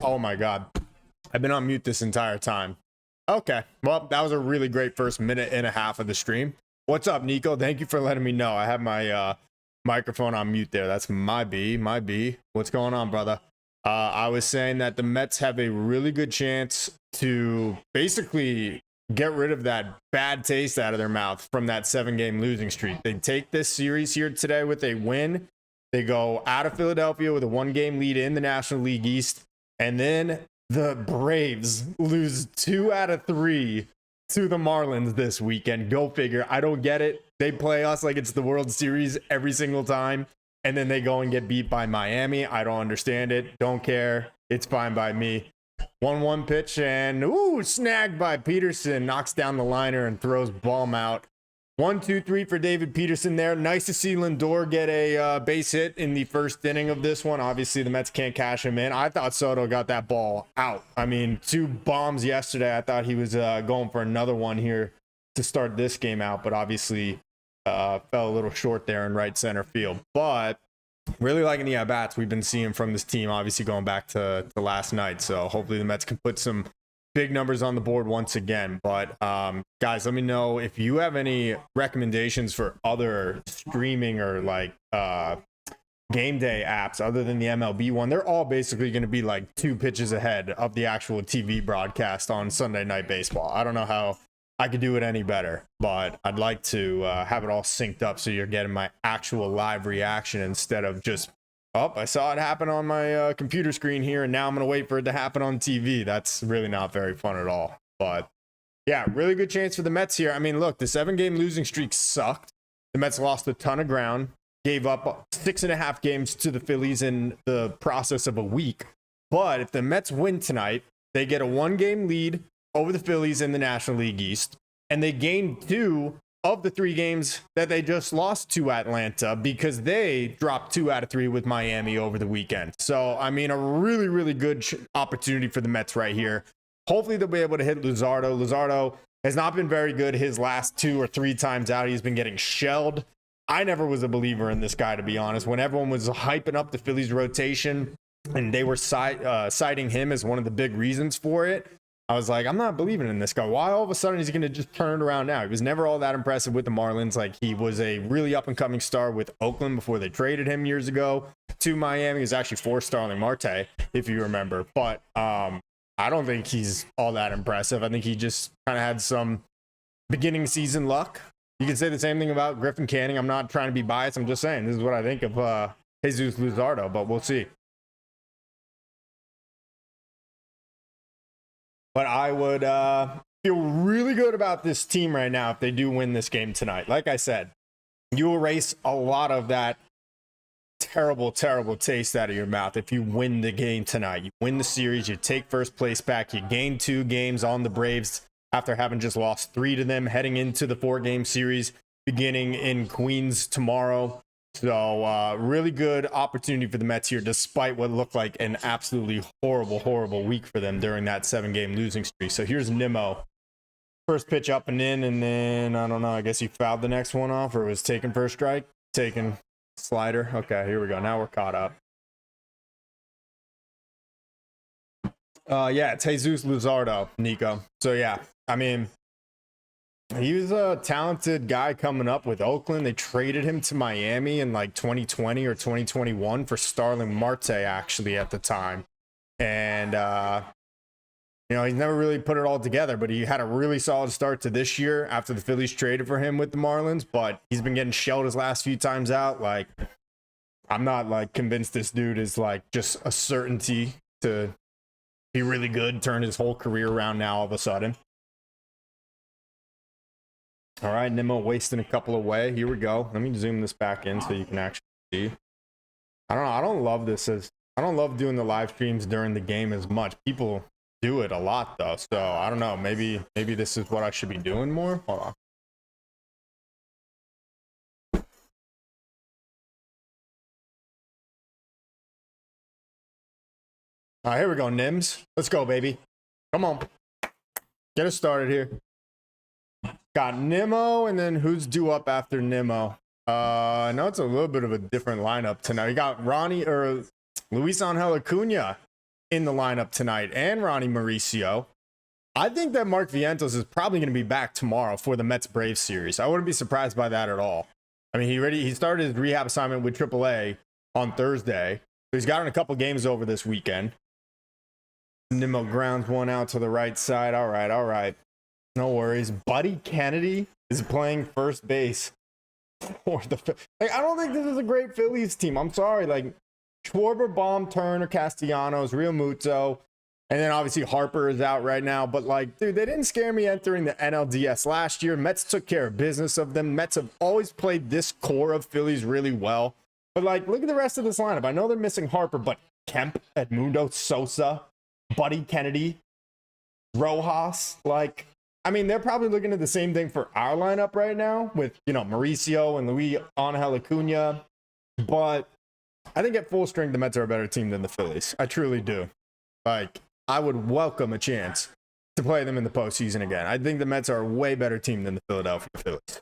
Oh my God. I've been on mute this entire time. Okay. Well, that was a really great first minute and a half of the stream. What's up, Nico? Thank you for letting me know. I have my microphone on mute there. That's my B. What's going on, brother? I was saying that the Mets have a really good chance to basically get rid of that bad taste out of their mouth from that 7-game losing streak. They take this series here today with a win. They go out of Philadelphia with a 1-game lead in the National League East. And then the Braves lose 2 out of 3 to the Marlins this weekend. Go figure. I don't get it. They play us like it's the World Series every single time. And then they go and get beat by Miami. I don't understand it. Don't care. It's fine by me. 1-1 pitch and snagged by Peterson. Knocks down the liner and throws Baum out. 1-2-3 for David Peterson there. Nice to see Lindor get a base hit in the first inning of this one. Obviously, the Mets can't cash him in. I thought Soto got that ball out. I mean, 2 bombs yesterday. I thought he was going for another one here to start this game out, but obviously fell a little short there in right center field. But really liking the at-bats we've been seeing from this team, obviously going back to last night. So hopefully the Mets can put some big numbers on the board once again. But guys, let me know if you have any recommendations for other streaming or like game day apps other than the MLB one. They're all basically going to be like 2 pitches ahead of the actual TV broadcast on Sunday Night Baseball. I don't know how I could do it any better, but I'd like to have it all synced up so you're getting my actual live reaction instead of just, oh, I saw it happen on my computer screen here, and now I'm going to wait for it to happen on TV. That's really not very fun at all. But yeah, really good chance for the Mets here. I mean, look, the 7-game losing streak sucked. The Mets lost a ton of ground, gave up 6.5 games to the Phillies in the process of a week. But if the Mets win tonight, they get a 1-game lead over the Phillies in the National League East, and they gain 2 of the 3 games that they just lost to Atlanta because they dropped 2 out of 3 with Miami over the weekend. So, I mean, a really, really good opportunity for the Mets right here. Hopefully they'll be able to hit Luzardo. Luzardo has not been very good his last 2 or 3 times out. He's been getting shelled. I never was a believer in this guy, to be honest. When everyone was hyping up the Phillies rotation and they were citing him as one of the big reasons for it, I was like, I'm not believing in this guy. Why all of a sudden is he going to just turn it around now? He was never all that impressive with the Marlins. Like, he was a really up-and-coming star with Oakland before they traded him years ago to Miami. He was actually for Starling Marte, if you remember. But I don't think he's all that impressive. I think he just kind of had some beginning season luck. You can say the same thing about Griffin Canning. I'm not trying to be biased. I'm just saying this is what I think of Jesus Luzardo, but we'll see. But I would feel really good about this team right now if they do win this game tonight. Like I said, you erase a lot of that terrible, terrible taste out of your mouth if you win the game tonight. You win the series, you take first place back, you gain 2 games on the Braves after having just lost 3 to them heading into the 4-game series beginning in Queens tomorrow. So really good opportunity for the Mets here, despite what looked like an absolutely horrible, horrible week for them during that 7-game losing streak. So here's Nimmo. First pitch up and in, and then, I don't know, I guess he fouled the next one off, or was taken for a strike. Taken slider. Okay, here we go. Now we're caught up. Yeah, it's Jesus Luzardo, Nico. So yeah, I mean, he was a talented guy coming up with Oakland. They traded him to Miami in like 2020 or 2021 for Starling Marte, actually, at the time. And, you know, he's never really put it all together, but he had a really solid start to this year after the Phillies traded for him with the Marlins. But he's been getting shelled his last few times out. Like, I'm not like convinced this dude is like just a certainty to be really good, turn his whole career around now all of a sudden. All right, Nimmo wasting a couple away. Here we go. Let me zoom this back in so you can actually see. I don't know. I don't love this I don't love doing the live streams during the game as much. People do it a lot though. So I don't know. Maybe this is what I should be doing more. Hold on. All right, here we go, Nims. Let's go, baby. Come on. Get us started here. Got Nimmo, and then who's due up after Nimmo? I know it's a little bit of a different lineup tonight. You got Ronnie or Luis Angel Acuna in the lineup tonight, and Ronnie Mauricio. I think that Mark Vientos is probably going to be back tomorrow for the Mets Braves series. I wouldn't be surprised by that at all. I mean, he started his rehab assignment with AAA on Thursday. So he's gotten a couple games over this weekend. Nimmo grounds one out to the right side. All right. No worries. Buddy Kennedy is playing first base for the I don't think this is a great Phillies team. I'm sorry. Schwarber, Baum, Turner, Castellanos, Real Muto. And then obviously Harper is out right now. But dude, they didn't scare me entering the NLDS last year. Mets took care of business of them. Mets have always played this core of Phillies really well. But look at the rest of this lineup. I know they're missing Harper, but Kemp, Edmundo, Sosa, Buddy Kennedy, Rojas. They're probably looking at the same thing for our lineup right now with, Mauricio and Luis Angel Acuna. But I think at full strength, the Mets are a better team than the Phillies. I truly do. I would welcome a chance to play them in the postseason again. I think the Mets are a way better team than the Philadelphia Phillies.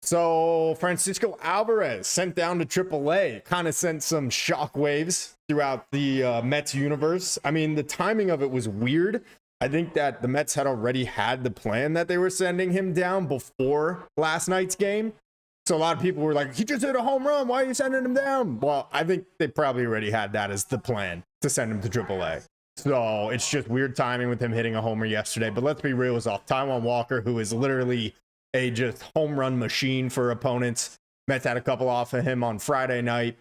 So Francisco Alvarez sent down to AAA, kind of sent some shockwaves throughout the Mets universe. I mean, the timing of it was weird. I think that the Mets had already had the plan that they were sending him down before last night's game. So a lot of people were like, he just hit a home run. Why are you sending him down? Well, I think they probably already had that as the plan to send him to AAA. So it's just weird timing with him hitting a homer yesterday. But let's be real, it was off Taijuan Walker, who is literally a just home run machine for opponents. Mets had a couple off of him on Friday night.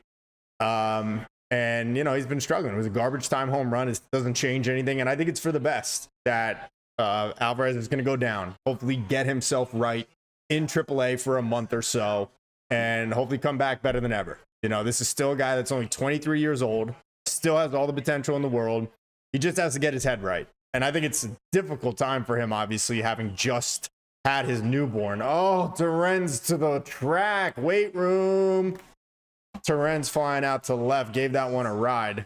And, he's been struggling. It was a garbage time home run. It doesn't change anything. And I think it's for the best that Alvarez is going to go down. Hopefully get himself right in AAA for a month or so. And hopefully come back better than ever. This is still a guy that's only 23 years old. Still has all the potential in the world. He just has to get his head right. And I think it's a difficult time for him, obviously, having just had his newborn. Oh, Terrence to the track. Weight room. Terrence flying out to left. Gave that one a ride.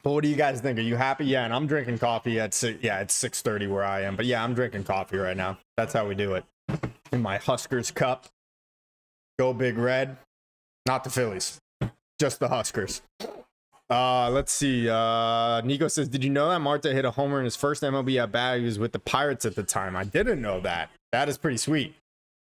But what do you guys think? Are you happy? Yeah, and I'm drinking coffee at it's 6:30 where I am. But yeah, I'm drinking coffee right now. That's how we do it. In my Huskers cup. Go Big Red. Not the Phillies. Just the Huskers. Let's see. Nico says, did you know that Marte hit a homer in his first MLB at bat? He was with the Pirates at the time. I didn't know that. That is pretty sweet.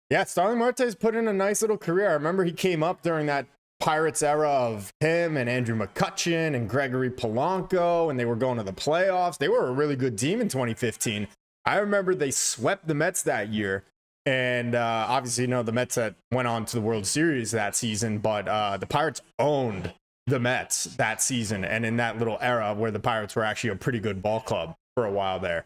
Yeah, Starling Marte's put in a nice little career. I remember he came up during that Pirates era of him and Andrew McCutchen and Gregory Polanco, and they were going to the playoffs. They were a really good team in 2015. I remember they swept the Mets that year. And obviously, the Mets that went on to the World Series that season, but the Pirates owned the Mets that season. And in that little era where the Pirates were actually a pretty good ball club for a while there.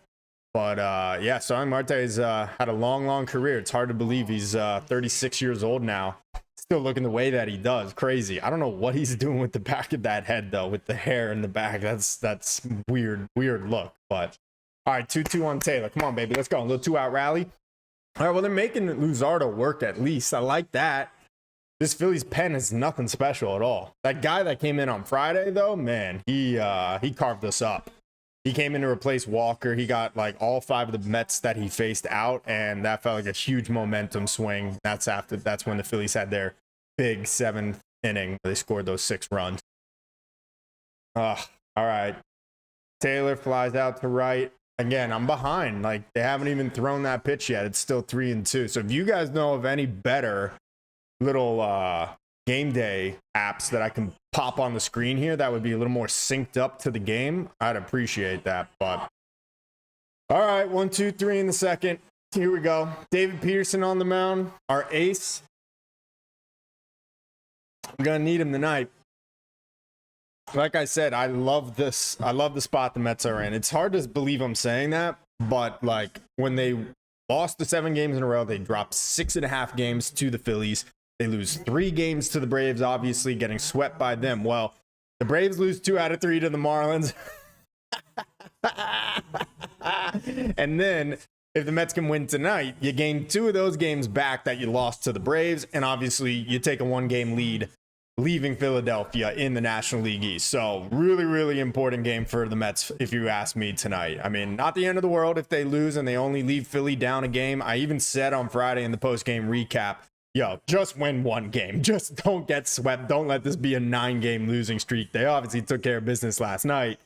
But yeah, Starling Marte's had a long career. It's hard to believe he's 36 years old now. Still looking the way that he does. Crazy. I don't know what he's doing with the back of that head, though, with the hair in the back. That's weird look. But all right, 2-2 on Taylor. Come on, baby. Let's go. A little 2-out rally. All right, well, they're making Luzardo work at least. I like that. This Phillies pen is nothing special at all. That guy that came in on Friday, though, man, he carved us up. He came in to replace Walker. He got all 5 of the Mets that he faced out, and that felt like a huge momentum swing. That's when the Phillies had their big 7th inning. They scored those 6 runs. All right. Taylor flies out to right. Again, I'm behind. They haven't even thrown that pitch yet. It's still 3-2. So if you guys know of any better little game day apps that I can pop on the screen here that would be a little more synced up to the game, I'd appreciate that. But all right, 1, 2, 3 in the second. Here we go. David Peterson on the mound, our ace. I'm gonna need him tonight. Like I said, I love this. I love the spot the Mets are in. It's hard to believe I'm saying that, but when they lost the 7 games in a row, they dropped 6.5 games to the Phillies. They lose 3 games to the Braves, obviously getting swept by them. Well, the Braves lose 2 out of 3 to the Marlins. And then if the Mets can win tonight, you gain 2 of those games back that you lost to the Braves. And obviously you take a 1-game lead, leaving Philadelphia in the National League East. So really important game for the Mets, if you ask me tonight. I mean, not the end of the world if they lose and they only leave Philly down a game. I even said on Friday in the post-game recap yo, just win one game. Just don't get swept. Don't let this be a 9-game losing streak. They obviously took care of business last night,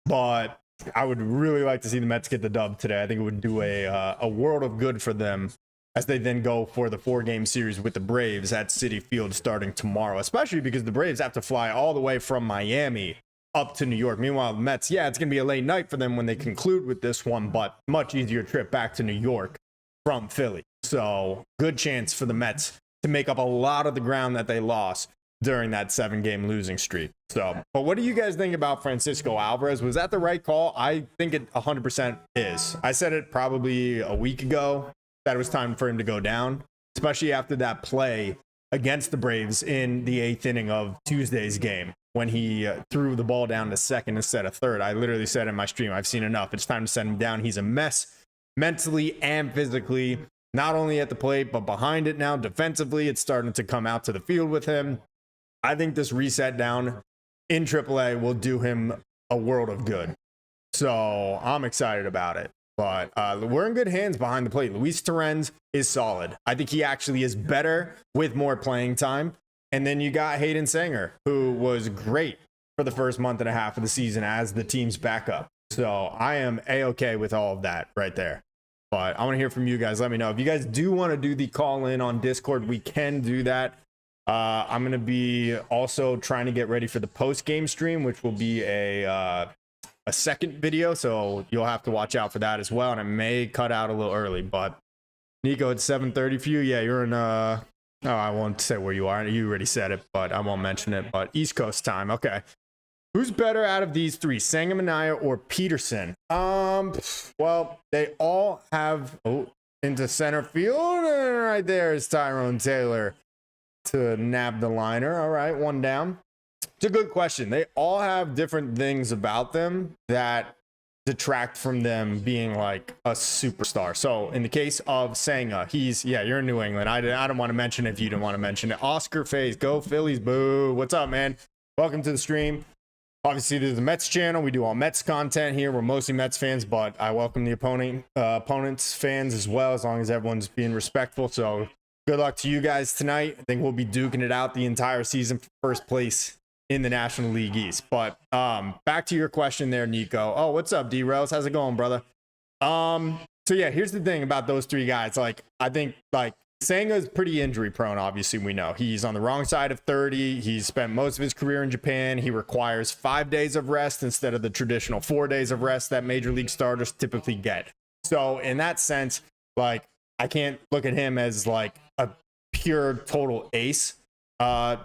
but I would really like to see the Mets get the dub today. I think it would do a world of good for them as they then go for the 4-game series with the Braves at Citi Field starting tomorrow, especially because the Braves have to fly all the way from Miami up to New York. Meanwhile, the Mets, yeah, it's going to be a late night for them when they conclude with this one, but much easier trip back to New York from Philly. So good chance for the Mets to make up a lot of the ground that they lost during that 7-game losing streak. So, but what do you guys think about Francisco Alvarez? Was that the right call? I think it 100% is. I said it probably a week ago that it was time for him to go down, especially after that play against the Braves in the 8th inning of Tuesday's game when he threw the ball down to second instead of third. I literally said in my stream, I've seen enough. It's time to send him down. He's a mess mentally and physically, not only at the plate, but behind it now. Defensively, it's starting to come out to the field with him. I think this reset down in AAA will do him a world of good. So I'm excited about it. But we're in good hands behind the plate. Luis Torrens is solid. I think he actually is better with more playing time. And then you got Hayden Sanger, who was great for the first month and a half of the season as the team's backup. So I am A-okay with all of that right there. But I want to hear from you guys. Let me know. If you guys do want to do the call in on Discord, we can do that. I'm going to be also trying to get ready for the post-game stream, which will be a second video. So you'll have to watch out for that as well. And I may cut out a little early. But Nico, it's 7:30 for you. Yeah, you're in... oh, I won't say where you are. You already said it, but I won't mention it. But East Coast time. Okay. Who's better out of these three, Sangamania or Peterson? Well, they all have into center field. And right there is Tyrone Taylor to nab the liner. All right, one down. It's a good question. They all have different things about them that detract from them being like a superstar. So in the case of Sanga, you're in New England. I don't want to mention it if you didn't want to mention it. Oscar Faze, go Phillies, boo. What's up, man? Welcome to the stream. Obviously, this is the Mets channel. We do all Mets content here. We're mostly Mets fans, but I welcome the opponents fans as well, as long as everyone's being respectful. So good luck to you guys tonight. I think we'll be duking it out the entire season for first place in the National League East. But back to your question there, Nico. Oh, what's up, D-Rose? How's it going, brother? So yeah, here's the thing about those three guys. Like, I think like Sanga's pretty injury prone. Obviously, we know he's on the wrong side of 30. He's spent most of his career in Japan. He requires 5 days of rest instead of the traditional 4 days of rest that major league starters typically get. So in that sense, like, I can't look at him as like a pure total ace.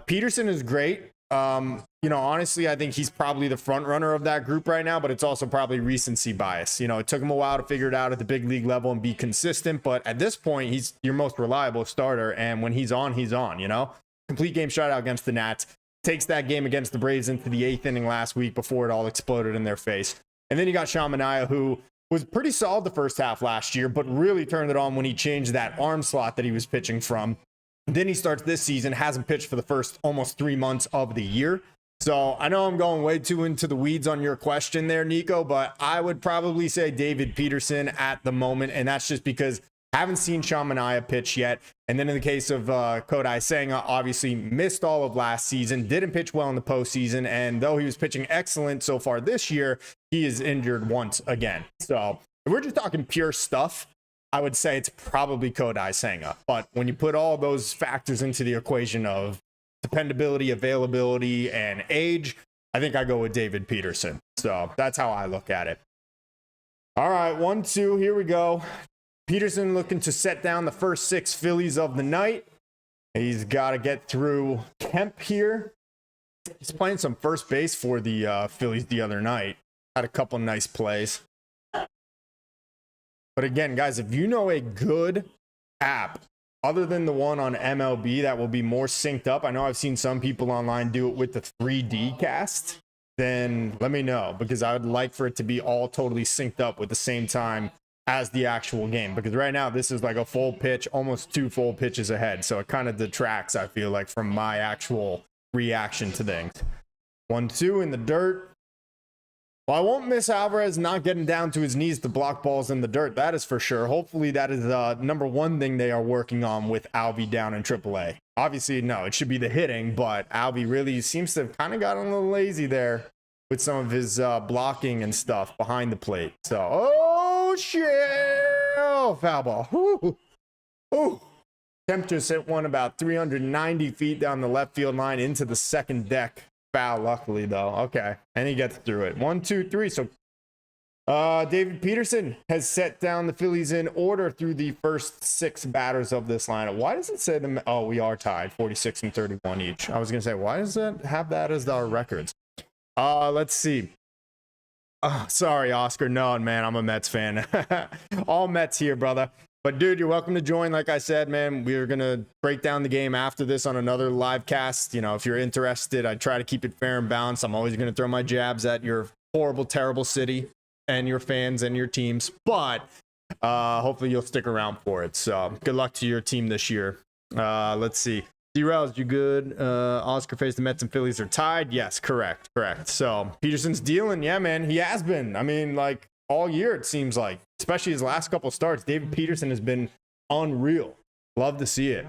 Peterson is great. Honestly, I think he's probably the front runner of that group right now, but it's also probably recency bias. It took him a while to figure it out at the big league level and be consistent, but at this point, he's your most reliable starter. And when he's on, complete game shutout against the Nats, takes that game against the Braves into the 8th inning last week before it all exploded in their face. And then you got Sean Manaea, who was pretty solid the first half last year, but really turned it on when he changed that arm slot that he was pitching from. Then he starts this season, hasn't pitched for the first almost 3 months of the year. So I know I'm going way too into the weeds on your question there, Nico, but I would probably say David Peterson at the moment. And that's just because I haven't seen Sean Manaea pitch yet. And then in the case of Kodai Senga, obviously missed all of last season, didn't pitch well in the postseason. And though he was pitching excellent so far this year, he is injured once again. So if we're just talking pure stuff, I would say it's probably Kodai Senga. But when you put all those factors into the equation of dependability, availability, and age, I think I go with David Peterson. So that's how I look at it. All right, 1-2, here we go. Peterson looking to set down the first 6 Phillies of the night. He's got to get through Kemp here. He's playing some first base for the Phillies the other night. Had a couple nice plays. But again, guys, if you know a good app other than the one on MLB that will be more synced up, I know I've seen some people online do it with the 3D cast, then let me know, because I would like for it to be all totally synced up with the same time as the actual game. Because right now, this is like a full pitch, almost 2 full pitches ahead. So it kind of detracts, I feel like, from my actual reaction to things. 1-2 in the dirt. Well, I won't miss Alvarez not getting down to his knees to block balls in the dirt. That is for sure. Hopefully that is number one thing they are working on with Alvy down in AAA. Obviously, no, it should be the hitting, but Alvy really seems to have kind of gotten a little lazy there with some of his blocking and stuff behind the plate. So, oh, shit. Oh, foul ball. Ooh. Ooh. Tempters hit one about 390 feet down the left field line into the second deck. Foul, luckily, though. Okay. And he gets through it. 1, 2, 3. So, David Peterson has set down the Phillies in order through the first 6 batters of this lineup. Why does it say them? Oh, we are tied 46 and 31 each. I was going to say, why does it have that as our records? Let's see. Sorry, Oscar. No, man, I'm a Mets fan. All Mets here, brother. But, dude, you're welcome to join. Like I said, man, we're going to break down the game after this on another live cast. You know, if you're interested, I try to keep it fair and balanced. I'm always going to throw my jabs at your horrible, terrible city and your fans and your teams. But hopefully you'll stick around for it. So good luck to your team this year. Let's see. D-Rails, you good? Oscar faced the Mets and Phillies are tied. Yes, correct. So Peterson's dealing. Yeah, man, he has been. I mean, like, all year, it seems like, especially his last couple of starts, David Peterson has been unreal. Love to see it.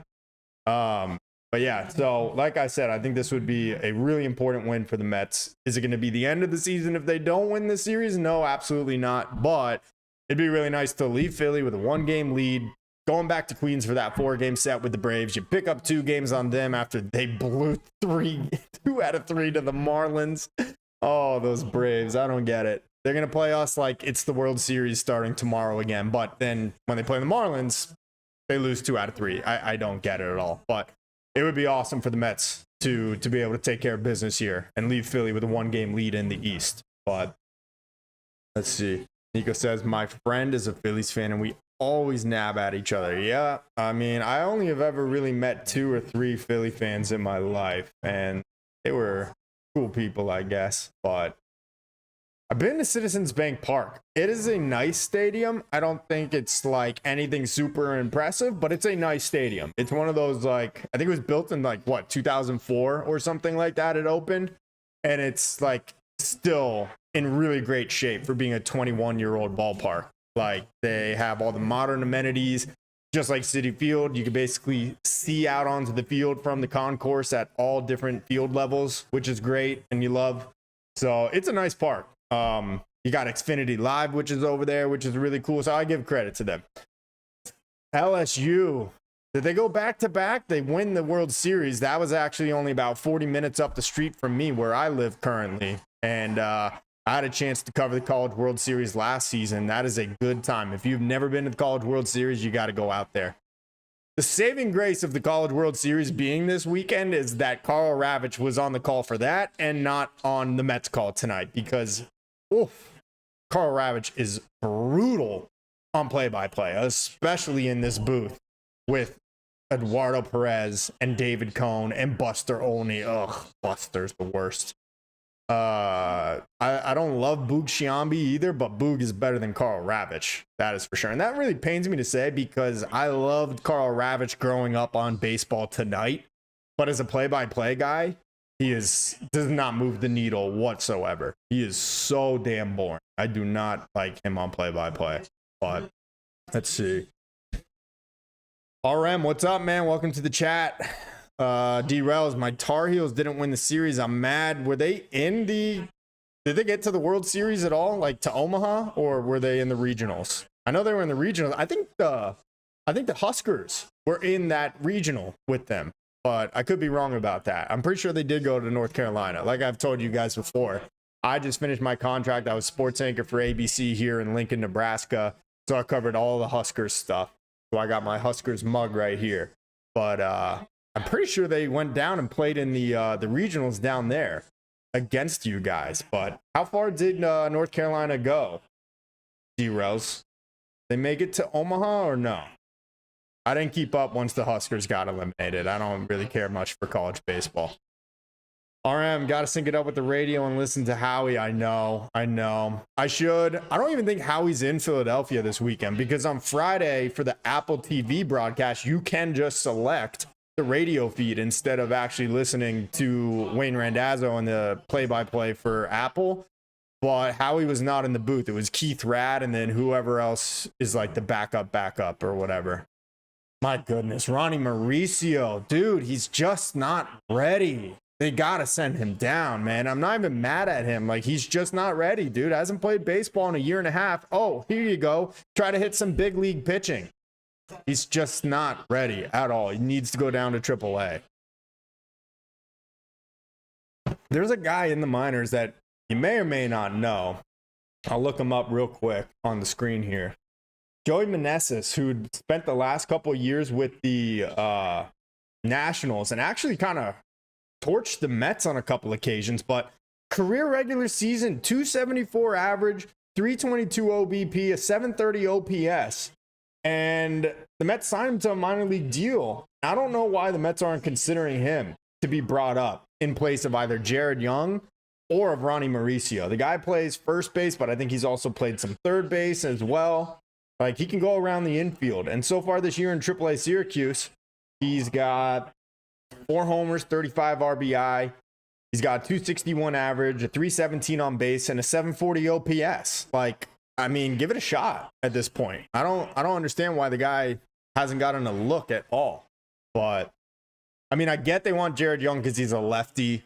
But yeah, so like I said, I think this would be a really important win for the Mets. Is it going to be the end of the season if they don't win this series? No, absolutely not. But it'd be really nice to leave Philly with a 1-game lead, going back to Queens for that 4-game set with the Braves. You pick up 2 games on them after they blew 2 out of 3 to the Marlins. Oh, those Braves. I don't get it. They're going to play us like it's the World Series starting tomorrow again. But then when they play the Marlins, they lose 2 out of 3. I don't get it at all. But it would be awesome for the Mets to be able to take care of business here and leave Philly with a 1-game lead in the East. But let's see. Nico says, my friend is a Phillies fan and we always nab at each other. Yeah, I mean, I only have ever really met 2 or 3 Philly fans in my life. And they were cool people, I guess. But I've been to Citizens Bank Park. It is a nice stadium. I don't think it's like anything super impressive, but it's a nice stadium. It's one of those, like, I think it was built in like, what, 2004 or something like that. It opened. And it's like still in really great shape for being a 21-year-old ballpark. Like, they have all the modern amenities, just like Citi Field. You can basically see out onto the field from the concourse at all different field levels, which is great and you love. So it's a nice park. You got Xfinity Live, which is over there, which is really cool. So I give credit to them. LSU, did they go back to back? They win the World Series. That was actually only about 40 minutes up the street from me where I live currently. And I had a chance to cover the College World Series last season. That is a good time. If you've never been to the College World Series, you got to go out there. The saving grace of the College World Series being this weekend is that Karl Ravech was on the call for that and not on the Mets call tonight because, oof, Karl Ravech is brutal on play-by-play, especially in this booth with Eduardo Perez and David Cohn and Buster Olney. Ugh, Buster's the worst. I don't love Boog Sciambi either, but Boog is better than Karl Ravech. That is for sure. And that really pains me to say because I loved Karl Ravech growing up on Baseball Tonight. But as a play-by-play guy, he does not move the needle whatsoever. He is so damn boring. I do not like him on play-by-play. But let's see. RM, what's up, man? Welcome to the chat. D-Rails, my Tar Heels didn't win the series. I'm mad. Were they in the... Did they get to the World Series at all? Like to Omaha? Or were they in the regionals? I know they were in the regionals. I think the Huskers were in that regional with them. But I could be wrong about that. I'm pretty sure they did go to North Carolina. Like I've told you guys before, I just finished my contract. I was sports anchor for ABC here in Lincoln, Nebraska. So I covered all the Huskers stuff. So I got my Huskers mug right here. But I'm pretty sure they went down and played in the regionals down there against you guys. But how far did North Carolina go, D-Rose? They make it to Omaha or no? I didn't keep up once the Huskers got eliminated. I don't really care much for college baseball. RM, got to sync it up with the radio and listen to Howie. I know. I should. I don't even think Howie's in Philadelphia this weekend because on Friday for the Apple TV broadcast, you can just select the radio feed instead of actually listening to Wayne Randazzo and the play-by-play for Apple. But Howie was not in the booth. It was Keith Rad and then whoever else is like the backup or whatever. My goodness, Ronnie Mauricio, dude, he's just not ready. They got to send him down, man. I'm not even mad at him. Like, he's just not ready, dude. Hasn't played baseball in a year and a half. Oh, here you go. Try to hit some big league pitching. He's just not ready at all. He needs to go down to AAA. There's a guy in the minors that you may or may not know. I'll look him up real quick on the screen here. Joey Meneses, who spent the last couple of years with the Nationals and actually kind of torched the Mets on a couple occasions, but career regular season, 274 average, 322 OBP, a 730 OPS. And the Mets signed him to a minor league deal. I don't know why the Mets aren't considering him to be brought up in place of either Jared Young or of Ronnie Mauricio. The guy plays first base, but I think he's also played some third base as well. Like, he can go around the infield. And so far this year in AAA Syracuse, he's got 4 homers, 35 RBI. He's got 261 average, a 317 on base, and a 740 OPS. Like, I mean, give it a shot at this point. I don't understand why the guy hasn't gotten a look at all. But, I mean, I get they want Jared Young because he's a lefty.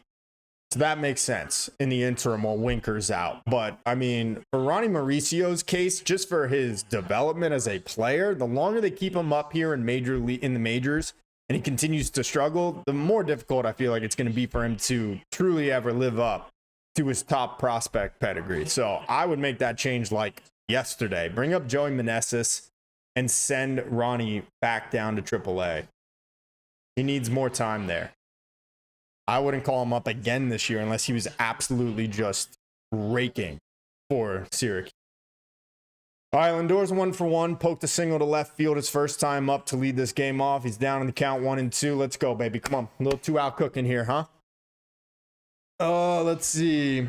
So that makes sense in the interim while Winker's out. But, I mean, for Ronnie Mauricio's case, just for his development as a player, the longer they keep him up here in the majors and he continues to struggle, the more difficult I feel like it's going to be for him to truly ever live up to his top prospect pedigree. So I would make that change like yesterday. Bring up Joey Meneses and send Ronnie back down to AAA. He needs more time there. I wouldn't call him up again this year unless he was absolutely just raking for Syracuse. All right, Lindor's 1 for 1. Poked a single to left field his first time up to lead this game off. He's down in the count 1-2. Let's go, baby. Come on. A little 2-out cooking here, huh? Let's see.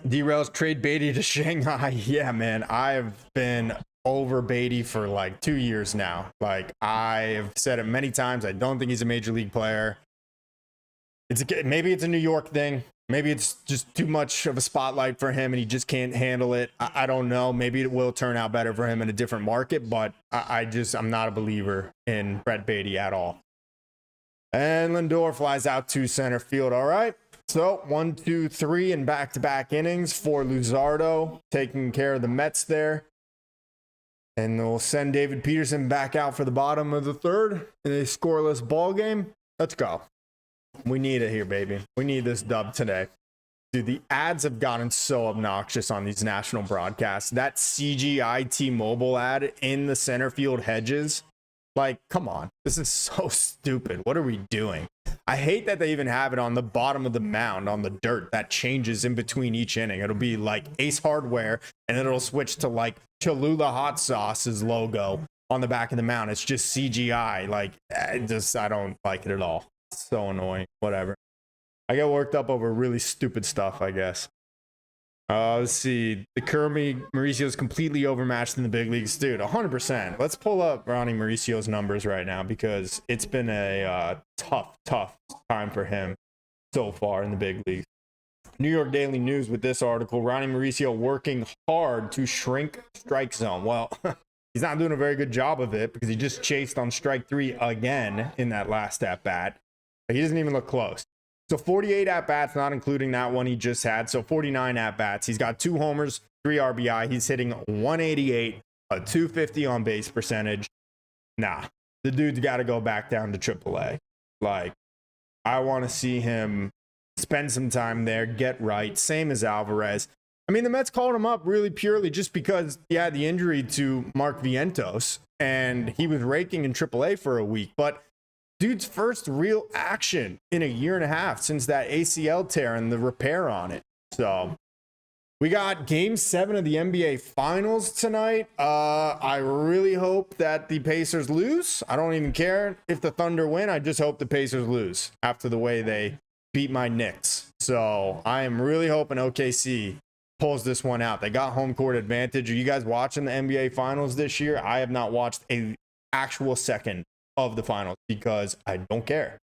Derails trade Beatty to Shanghai. Yeah, man. I've been over Beatty for like 2 years now. Like, I've said it many times. I don't think he's a major league player. Maybe it's a New York thing. Maybe it's just too much of a spotlight for him and he just can't handle it. I don't know. Maybe it will turn out better for him in a different market, but I'm not a believer in Brett Beatty at all. And Lindor flies out to center field. All right. So 1, 2, 3 in back-to-back innings for Luzardo, taking care of the Mets there. And they'll send David Peterson back out for the bottom of the third in a scoreless ball game. Let's go. We need it here, baby. We need this dub today. Dude, the ads have gotten so obnoxious on these national broadcasts. That CGI T-Mobile ad in the center field hedges. Like, come on. This is so stupid. What are we doing? I hate that they even have it on the bottom of the mound on the dirt that changes in between each inning. It'll be like Ace Hardware, and then it'll switch to like Cholula Hot Sauce's logo on the back of the mound. It's just CGI. Like, I don't like it at all. So annoying. Whatever. I get worked up over really stupid stuff, I guess. Let's see. The Mauricio is completely overmatched in the big leagues. Dude, 100%. Let's pull up Ronnie Mauricio's numbers right now because it's been a tough time for him so far in the big leagues. New York Daily News with this article. Ronnie Mauricio working hard to shrink strike zone. Well, he's not doing a very good job of it because he just chased on strike 3 again in that last at-bat. He doesn't even look close. So 48 at-bats, not including that one he just had. So 49 at-bats. He's got 2 homers, 3 RBI. He's hitting 188, a 250 on base percentage. Nah, the dude's got to go back down to AAA. Like, I want to see him spend some time there, get right. Same as Alvarez. I mean, the Mets called him up really purely just because he had the injury to Mark Vientos, and he was raking in AAA for a week. But dude's first real action in a year and a half since that ACL tear and the repair on it. So we got game 7 of the NBA Finals tonight. I really hope that the Pacers lose. I don't even care if the Thunder win. I just hope the Pacers lose after the way they beat my Knicks. So I am really hoping OKC pulls this one out. They got home court advantage. Are you guys watching the NBA Finals this year? I have not watched an actual second of the finals because I don't care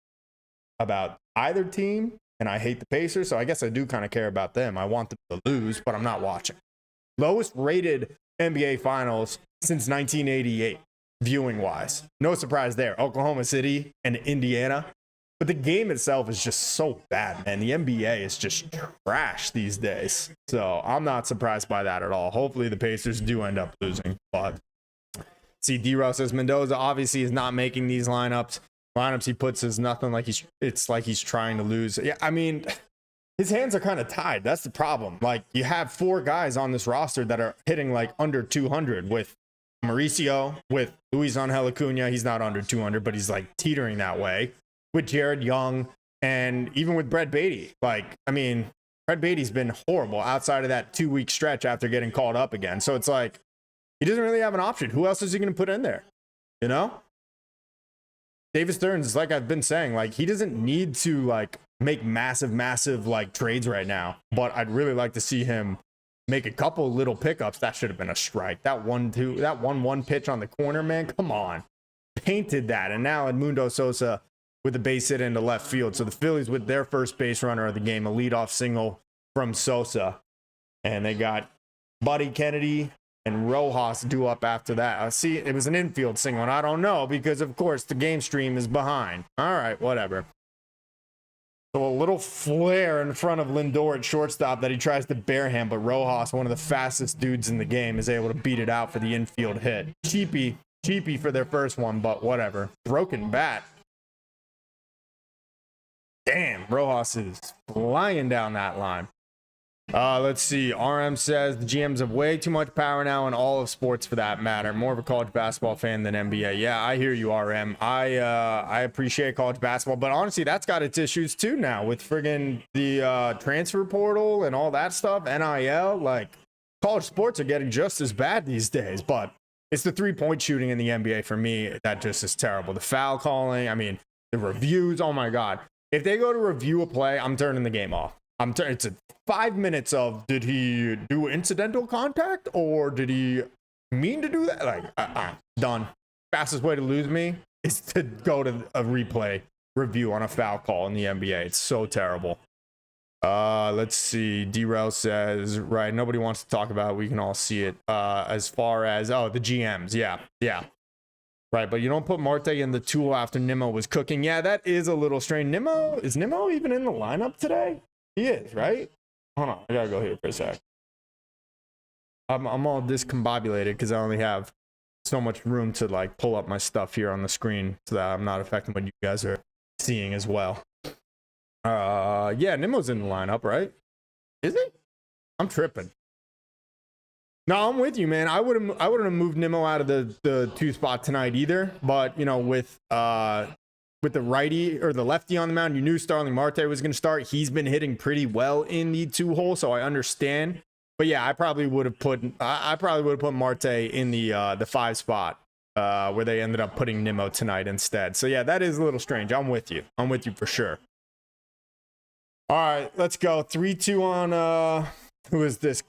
about either team and I hate the Pacers, so I guess I do kind of care about them. I want them to lose, but I'm not watching. Lowest rated NBA Finals since 1988, viewing wise. No surprise there. Oklahoma City and Indiana. But the game itself is just so bad, man. The NBA is just trash these days. So I'm not surprised by that at all. Hopefully the Pacers do end up losing. But see, D-Row says Mendoza obviously is not making these lineups. Lineups he puts is nothing like it's like he's trying to lose. Yeah, I mean, his hands are kind of tied. That's the problem. Like, you have 4 guys on this roster that are hitting like under 200 with Mauricio, with Luis Angel Acuna. He's not under 200, but he's like teetering that way. With Jared Young, and even with Brett Beatty. Like, I mean, Brett Beatty's been horrible outside of that 2-week stretch after getting called up again. So it's like, he doesn't really have an option. Who else is he going to put in there? You know? David Stearns, like I've been saying, like, he doesn't need to like make massive like trades right now. But I'd really like to see him make a couple little pickups. That should have been a strike. That 1-1 pitch on the corner, man. Come on. Painted that. And now Edmundo Sosa with a base hit into left field. So the Phillies with their first base runner of the game, a leadoff single from Sosa. And they got Buddy Kennedy and Rojas due up after that. See, it was an infield single, and I don't know because, of course, the game stream is behind. All right, whatever. So a little flare in front of Lindor at shortstop that he tries to barehand, but Rojas, one of the fastest dudes in the game, is able to beat it out for the infield hit. Cheapy for their first one, but whatever. Broken bat. Damn, Rojas is flying down that line. Let's see. RM says the GMs have way too much power now in all of sports for that matter. More of a college basketball fan than NBA. Yeah, I hear you, RM. I appreciate college basketball, but honestly, that's got its issues too now with friggin' the transfer portal and all that stuff. NIL, like, college sports are getting just as bad these days, but it's the 3-point shooting in the NBA for me that just is terrible. The foul calling, I mean, the reviews, oh my God. If they go to review a play, I'm turning the game off. It's 5 minutes of, did he do incidental contact or did he mean to do that? Like, done. Fastest way to lose me is to go to a replay review on a foul call in the NBA. It's so terrible. Let's see. D-Rel says, right, nobody wants to talk about it. We can all see it. As far as, the GMs. Yeah. Right, but you don't put Marte in the tool after Nimmo was cooking. Yeah, that is a little strange. Is Nimmo even in the lineup today? He is, right? Hold on, I gotta go here for a sec. I'm all discombobulated because I only have so much room to like pull up my stuff here on the screen so that I'm not affecting what you guys are seeing as well. Yeah, Nimmo's in the lineup, right? Is he? I'm tripping. No, I'm with you, man. I wouldn't have moved Nimmo out of the 2 spot tonight either. But, you know, with the righty or the lefty on the mound, you knew Starling Marte was going to start. He's been hitting pretty well in the 2 hole, so I understand. But yeah, I probably would have put Marte in the 5 spot where they ended up putting Nimmo tonight instead. So yeah, that is a little strange. I'm with you for sure. All right, let's go 3-2 on who is this?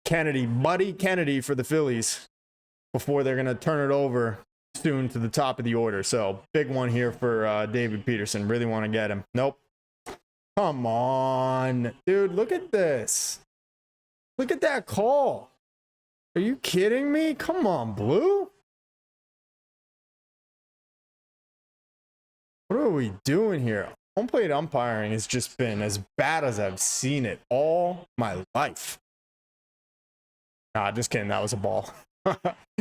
Kennedy, Buddy Kennedy for the Phillies before they're going to turn it over soon to the top of the order. So big one here for David Peterson. Really want to get him. Nope. Come on, dude. Look at this. Look at that call. Are you kidding me? Come on, Blue. What are we doing here? Home plate umpiring has just been as bad as I've seen it all my life. Nah, just kidding. That was a ball.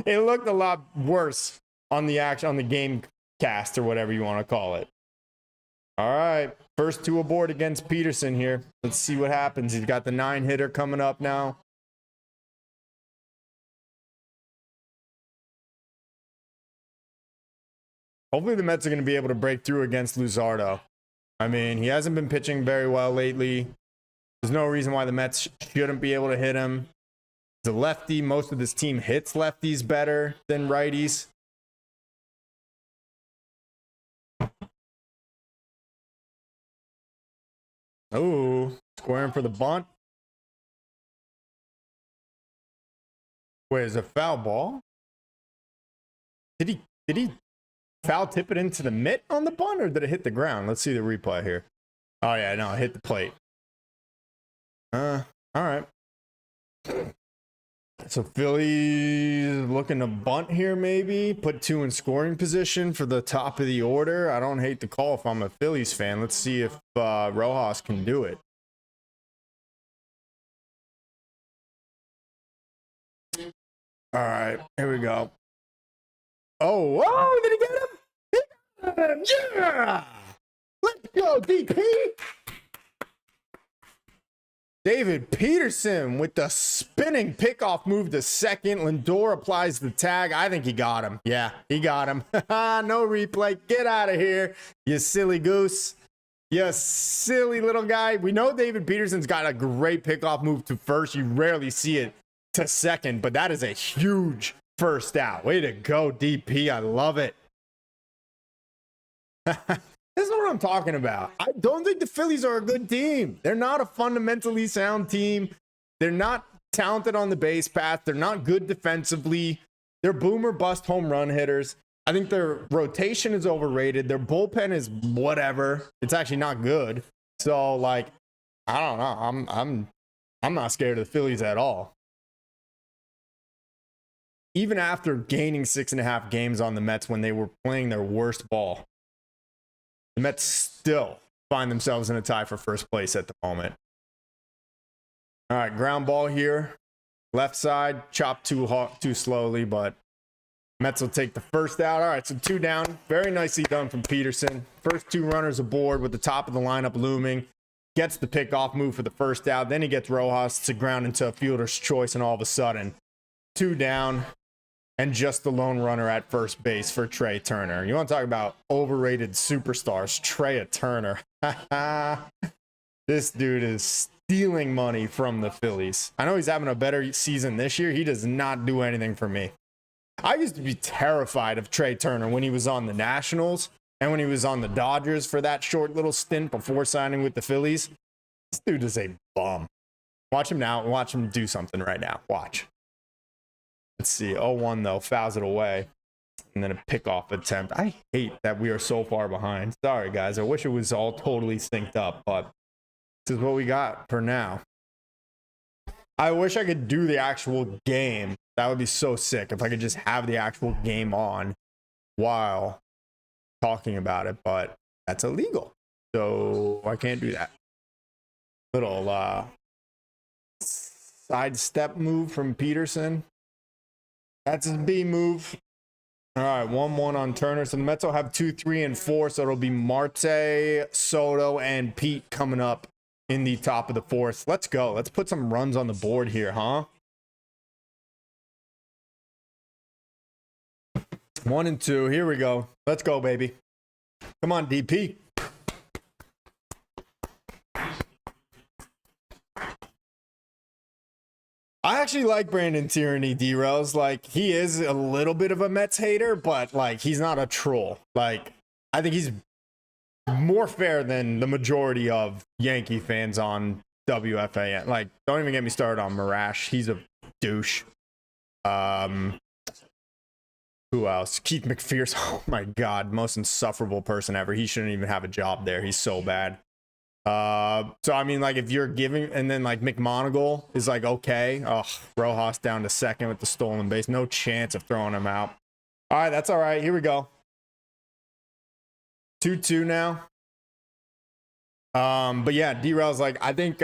It looked a lot worse on the game cast or whatever you want to call it. All right. First 2 aboard against Peterson here. Let's see what happens. He's got the 9-hitter coming up now. Hopefully the Mets are going to be able to break through against Luzardo. I mean, he hasn't been pitching very well lately. There's no reason why the Mets shouldn't be able to hit him. The lefty, most of this team hits lefties better than righties. Oh, squaring for the bunt. Wait, is it a foul ball? Did he foul tip it into the mitt on the bunt, or did it hit the ground? Let's see the replay here. Oh yeah, no, hit the plate. All right. So Phillies looking to bunt here, maybe put 2 in scoring position for the top of the order. I don't hate the call if I'm a Phillies fan. Let's see if Rojas can do it. All right, here we go. Oh, whoa, did he get him? Yeah! Let's go, DP! David Peterson with the spinning pickoff move to second. Lindor applies the tag. I think he got him. Yeah, he got him. No replay. Get out of here, you silly goose. You silly little guy. We know David Peterson's got a great pickoff move to first. You rarely see it to second, but that is a huge first out. Way to go, DP. I love it. This is what I'm talking about. I don't think the Phillies are a good team. They're not a fundamentally sound team. They're not talented on the base path. They're not good defensively. They're boomer bust home run hitters. I think their rotation is overrated. Their bullpen is whatever. It's actually not good. So, like, I don't know. I'm not scared of the Phillies at all. Even after gaining 6.5 games on the Mets when they were playing their worst ball, the Mets still find themselves in a tie for first place at the moment. All right, ground ball here. Left side, chopped too slowly, but Mets will take the first out. All right, so 2 down. Very nicely done from Peterson. First 2 runners aboard with the top of the lineup looming. Gets the pickoff move for the first out. Then he gets Rojas to ground into a fielder's choice, and all of a sudden, 2 down. And just the lone runner at first base for Trey Turner. You want to talk about overrated superstars? Trey Turner. This dude is stealing money from the Phillies. I know he's having a better season this year. He does not do anything for me. I used to be terrified of Trey Turner when he was on the Nationals and when he was on the Dodgers for that short little stint before signing with the Phillies. This dude is a bum. Watch him now. Watch him do something right now. Watch. Let's see. 0-1 though. Fouls it away. And then a pickoff attempt. I hate that we are so far behind. Sorry, guys. I wish it was all totally synced up, but this is what we got for now. I wish I could do the actual game. That would be so sick if I could just have the actual game on while talking about it, but that's illegal. So I can't do that. Little sidestep move from Peterson. That's his B move. All right, 1-1 on Turner. So the Mets will have 2, 3, and 4. So it'll be Marte, Soto, and Pete coming up in the top of the 4th. Let's go. Let's put some runs on the board here, huh? 1 and 2. Here we go. Let's go, baby. Come on, DP. I actually like Brandon Tierney, D-Rose. Like, he is a little bit of a Mets hater, but, like, he's not a troll. Like, I think he's more fair than the majority of Yankee fans on WFAN. Like, don't even get me started on Marash. He's a douche. Who else? Keith McPherson. Oh, my God. Most insufferable person ever. He shouldn't even have a job there. He's so bad. So I mean, like, if you're giving, and then like McMonagle is like, okay, Rojas down to second with the stolen base, no chance of throwing him out. All right, that's all right. Here we go. 2-2 now. But yeah, D-Rail's like, I think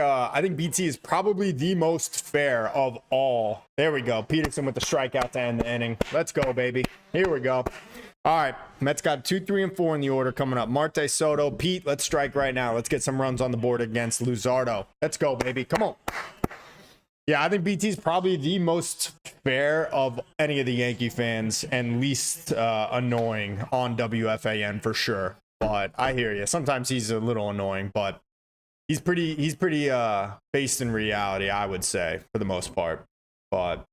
BT is probably the most fair of all. There we go. Peterson with the strikeout to end the inning. Let's go, baby. Here we go. All right, Mets got 2, 3, and 4 in the order coming up. Marte, Soto, Pete, let's strike right now. Let's get some runs on the board against Luzardo. Let's go, baby. Come on. Yeah, I think BT is probably the most fair of any of the Yankee fans and least annoying on WFAN for sure. But I hear you. Sometimes he's a little annoying, but he's pretty based in reality, I would say, for the most part. But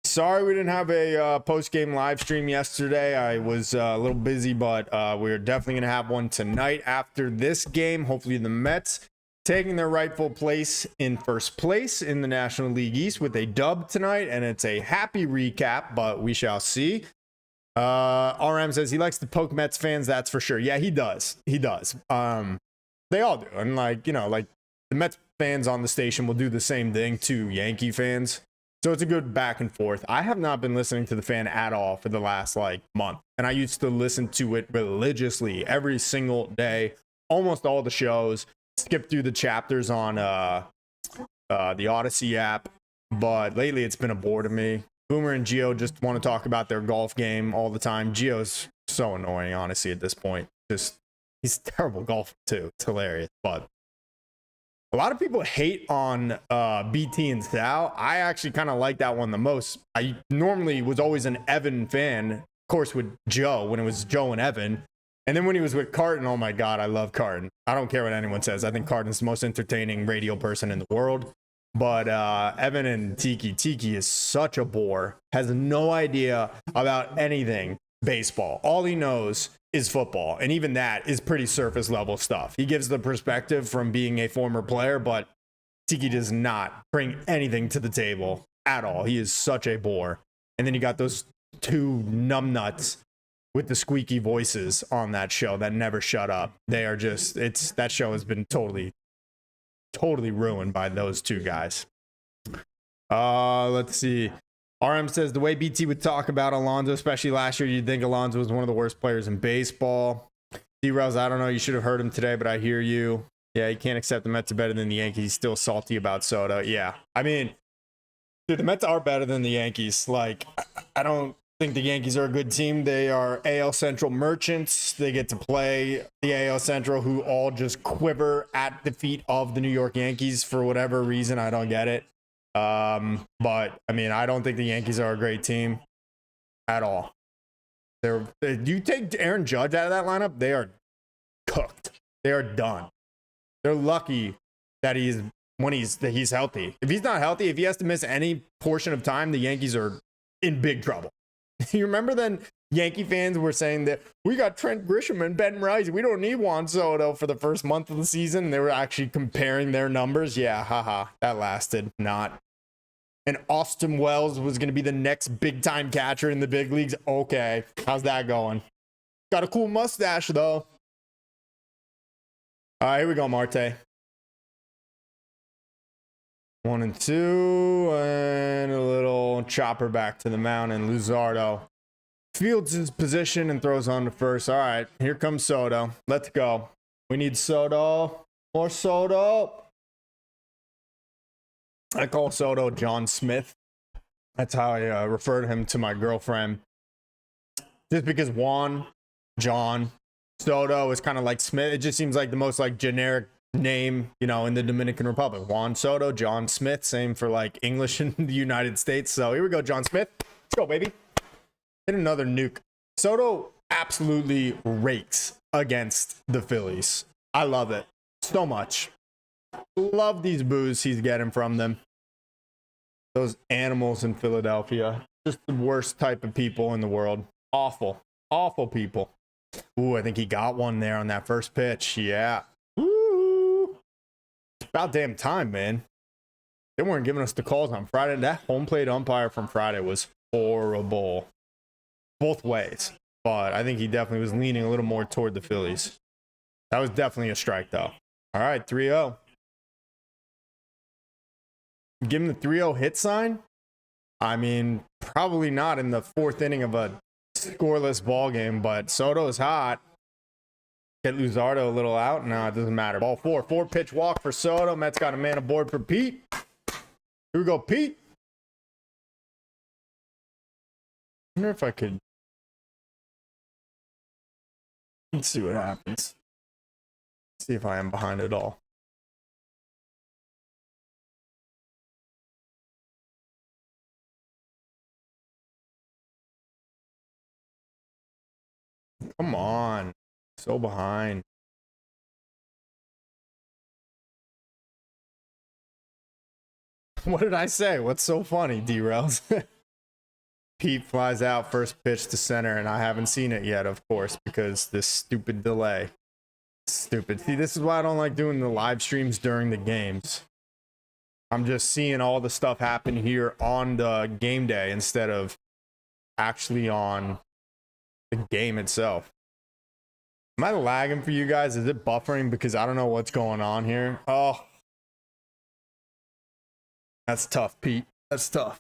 sorry we didn't have a post-game live stream yesterday. I was a little busy, but we're definitely going to have one tonight after this game. Hopefully the Mets taking their rightful place in first place in the National League East with a dub tonight, and it's a happy recap, but we shall see. RM says he likes to poke Mets fans. That's for sure. Yeah, he does. He does. They all do. And like, you know, like the Mets fans on the station will do the same thing to Yankee fans. So it's a good back and forth. I have not been listening to the fan at all for the last like month. And I used to listen to it religiously every single day, almost all the shows, skip through the chapters on the Odyssey app. But lately it's been a bore to me. Boomer and Gio just want to talk about their golf game all the time. Gio's so annoying, honestly, at this point. Just he's terrible golf too. It's hilarious. But a lot of people hate on BT and Sal. I actually kind of like that one the most. I normally was always an Evan fan, of course, with Joe when it was Joe and Evan. And then when he was with Carton, oh my God, I love Carton. I don't care what anyone says. I think Carton's the most entertaining radio person in the world. But Evan and Tiki is such a bore, has no idea about anything baseball. All he knows is football. And even that is pretty surface level stuff. He gives the perspective from being a former player, but Tiki does not bring anything to the table at all. He is such a bore. And then you got those two numbnuts with the squeaky voices on that show that never shut up. They are just, that show has been totally ruined by those two guys. Let's see. RM says the way BT would talk about Alonso, especially last year, you'd think Alonso was one of the worst players in baseball. D-Rels, I don't know. You should have heard him today, but I hear you. Yeah, you can't accept the Mets are better than the Yankees. He's still salty about Soto. Yeah. I mean, dude, the Mets are better than the Yankees. Like, I don't think the Yankees are a good team. They are AL Central merchants. They get to play the AL Central, who all just quiver at the feet of the New York Yankees for whatever reason. I don't get it. But I mean, I don't think the Yankees are a great team at all. You take Aaron Judge out of that lineup, they are cooked. They are done. They're lucky that he's healthy. If he's not healthy, if he has to miss any portion of time, the Yankees are in big trouble. You remember then Yankee fans were saying that we got Trent Grisham and Ben Rice. We don't need Juan Soto for the first month of the season. They were actually comparing their numbers. Yeah, haha, that lasted not. And Austin Wells was going to be the next big time catcher in the big leagues. Okay, how's that going? Got a cool mustache though. All right, here we go, Marte. 1 and 2, and a little chopper back to the mound, and Luzardo fields his position and throws on to first. All right, here comes Soto. Let's go. We need Soto. More Soto. I call Soto John Smith. That's how I refer to him to my girlfriend. Just because Juan, John, Soto is kind of like Smith. It just seems like the most like generic name, you know, in the Dominican Republic. Juan Soto, John Smith, same for like English in the United States. So here we go, John Smith. Let's go, baby. Hit another nuke. Soto absolutely rakes against the Phillies. I love it so much. Love these boos he's getting from them. Those animals in Philadelphia. Just the worst type of people in the world. Awful. Awful people. Ooh, I think he got one there on that first pitch. Yeah. Ooh. It's about damn time, man. They weren't giving us the calls on Friday. That home plate umpire from Friday was horrible. Both ways. But I think he definitely was leaning a little more toward the Phillies. That was definitely a strike, though. All right, 3-0. Give him the 3-0 hit sign? I mean, probably not in the fourth inning of a scoreless ball game, but Soto's hot. Get Luzardo a little out. No, it doesn't matter. Ball 4. 4-pitch walk for Soto. Mets got a man aboard for Pete. Here we go, Pete. I wonder if I could. Let's see what happens. See if I am behind it all. Come on. So behind. What did I say? What's so funny, D-Rails? Pete flies out, first pitch to center, and I haven't seen it yet, of course, because this stupid delay. Stupid. See, this is why I don't like doing the live streams during the games. I'm just seeing all the stuff happen here on the game day instead of actually on the game itself. Am I lagging for you guys? Is it buffering? Because I don't know what's going on here. Oh, that's tough, Pete. That's tough.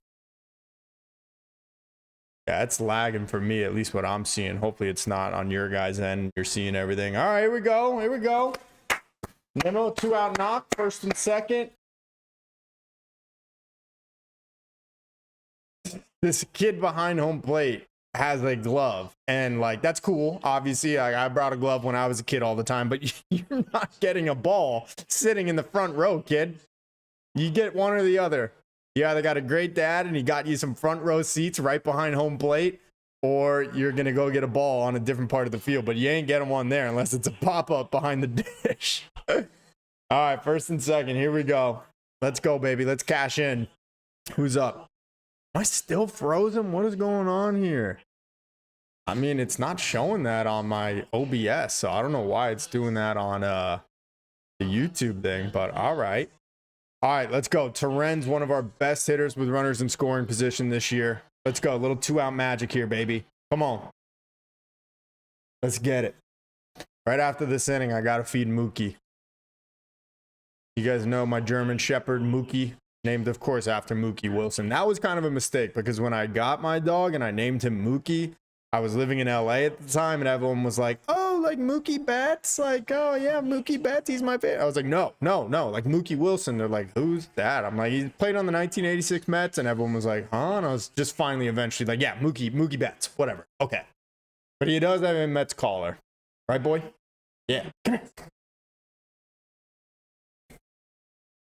Yeah, it's lagging for me, at least what I'm seeing. Hopefully it's not on your guys' end. You're seeing everything. All right, here we go. Here we go. Nemo, 2-out knock, first and second. This kid behind home plate has a glove, and like that's cool. Obviously, I brought a glove when I was a kid all the time, but you're not getting a ball sitting in the front row, kid. You get one or the other. You either got a great dad and he got you some front row seats right behind home plate, or you're gonna go get a ball on a different part of the field, but you ain't getting one there unless it's a pop-up behind the dish. All right, first and second, here we go. Let's go, baby. Let's cash in. Who's up? Am I still frozen? What is going on here? I mean, it's not showing that on my OBS, so I don't know why it's doing that on the YouTube thing, but all right. All right, let's go. Terren's one of our best hitters with runners in scoring position this year. Let's go. A little 2-out magic here, baby. Come on. Let's get it. Right after this inning, I got to feed Mookie. You guys know my German Shepherd, Mookie, named, of course, after Mookie Wilson. That was kind of a mistake because when I got my dog and I named him Mookie, I was living in LA at the time and everyone was like, oh, like Mookie Betts? Like, oh, yeah, Mookie Betts, he's my favorite. I was like, no, like Mookie Wilson. They're like, who's that? I'm like, he played on the 1986 Mets, and everyone was like, huh? And I was just finally eventually like, yeah, Mookie Betts, whatever. Okay. But he does have a Mets collar. Right, boy? Yeah. Come here.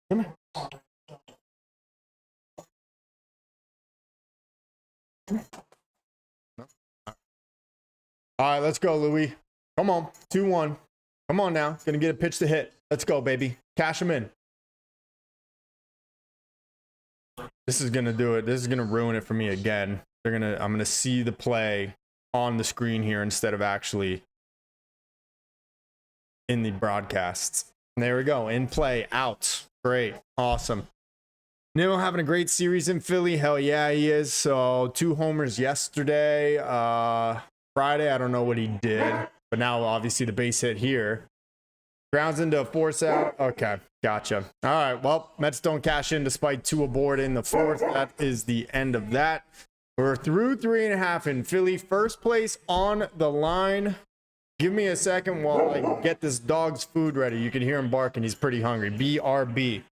Come here. Come here. All right, let's go, Louis. Come on, 2-1. Come on now. Gonna get a pitch to hit. Let's go, baby. Cash him in. This is gonna do it. This is gonna ruin it for me again. I'm gonna see the play on the screen here instead of actually in the broadcasts. And there we go. In play, out. Great. Awesome. Nemo having a great series in Philly. Hell yeah, he is. So 2 homers yesterday. Friday, I don't know what he did, but now obviously the base hit here. Grounds into a force out. Okay, gotcha. All right, well, Mets don't cash in despite 2 aboard in the 4th. That is the end of that. We're through 3.5 in Philly. First place on the line. Give me a second while I get this dog's food ready. You can hear him barking. He's pretty hungry. BRB.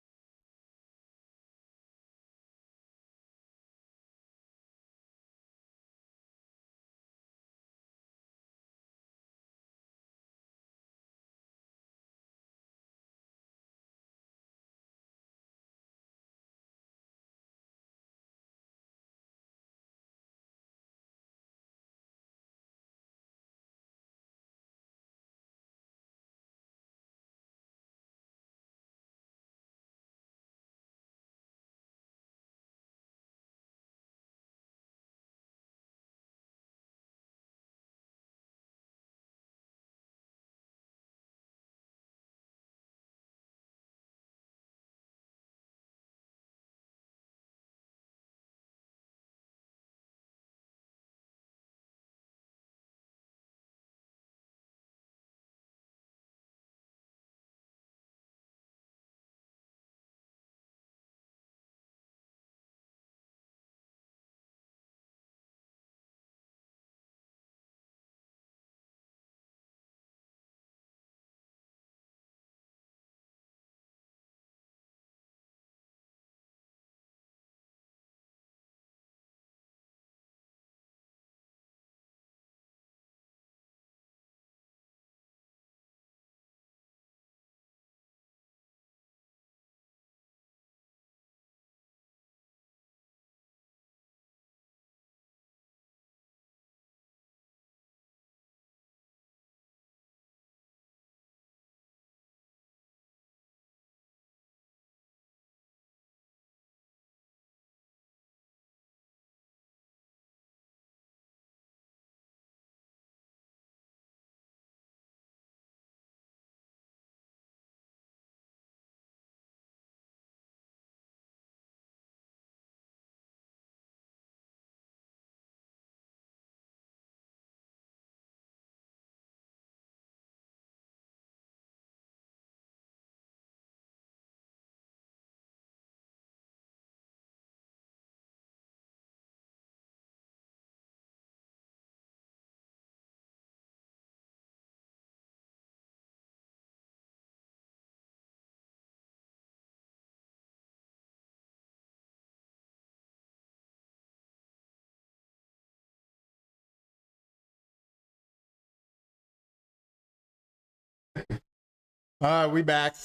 All right, we back.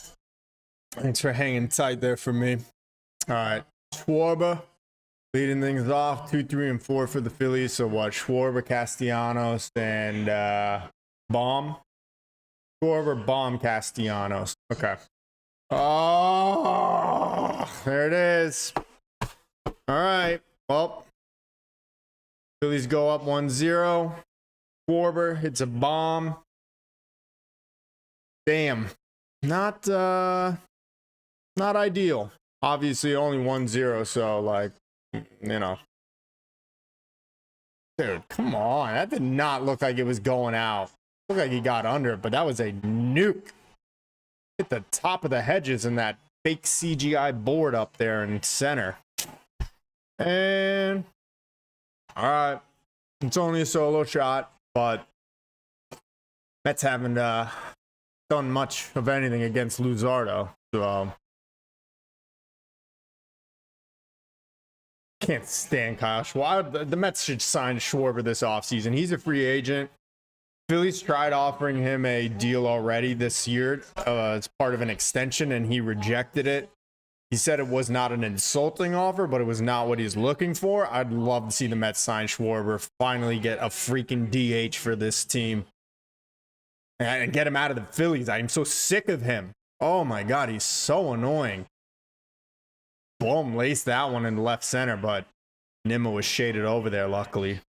Thanks for hanging tight there for me. All right, Schwarber leading things off 2, 3, and 4 for the Phillies. So what? Schwarber, Castellanos, and Baum. Schwarber, Baum, Castellanos. Okay. Oh, there it is. All right. Well, Phillies go up 1-0. Schwarber hits a bomb. Damn. Not ideal. Obviously only 1-0, so like, you know. Dude, come on. That did not look like it was going out. Looked like he got under it, but that was a nuke. Hit the top of the hedges in that fake CGI board up there in center. And all right. It's only a solo shot, but Mets haven't done much of anything against Luzardo. So can't stand Kyle Schwarber. The Mets should sign Schwarber this offseason. He's a free agent. Phillies tried offering him a deal already this year as part of an extension, and he rejected it. He said it was not an insulting offer, but it was not what he's looking for. I'd love to see the Mets sign Schwarber, finally get a freaking DH for this team, and get him out of the Phillies. I'm so sick of him. Oh my God, he's so annoying. Boom, laced that one in left center, but Nimmo was shaded over there, luckily.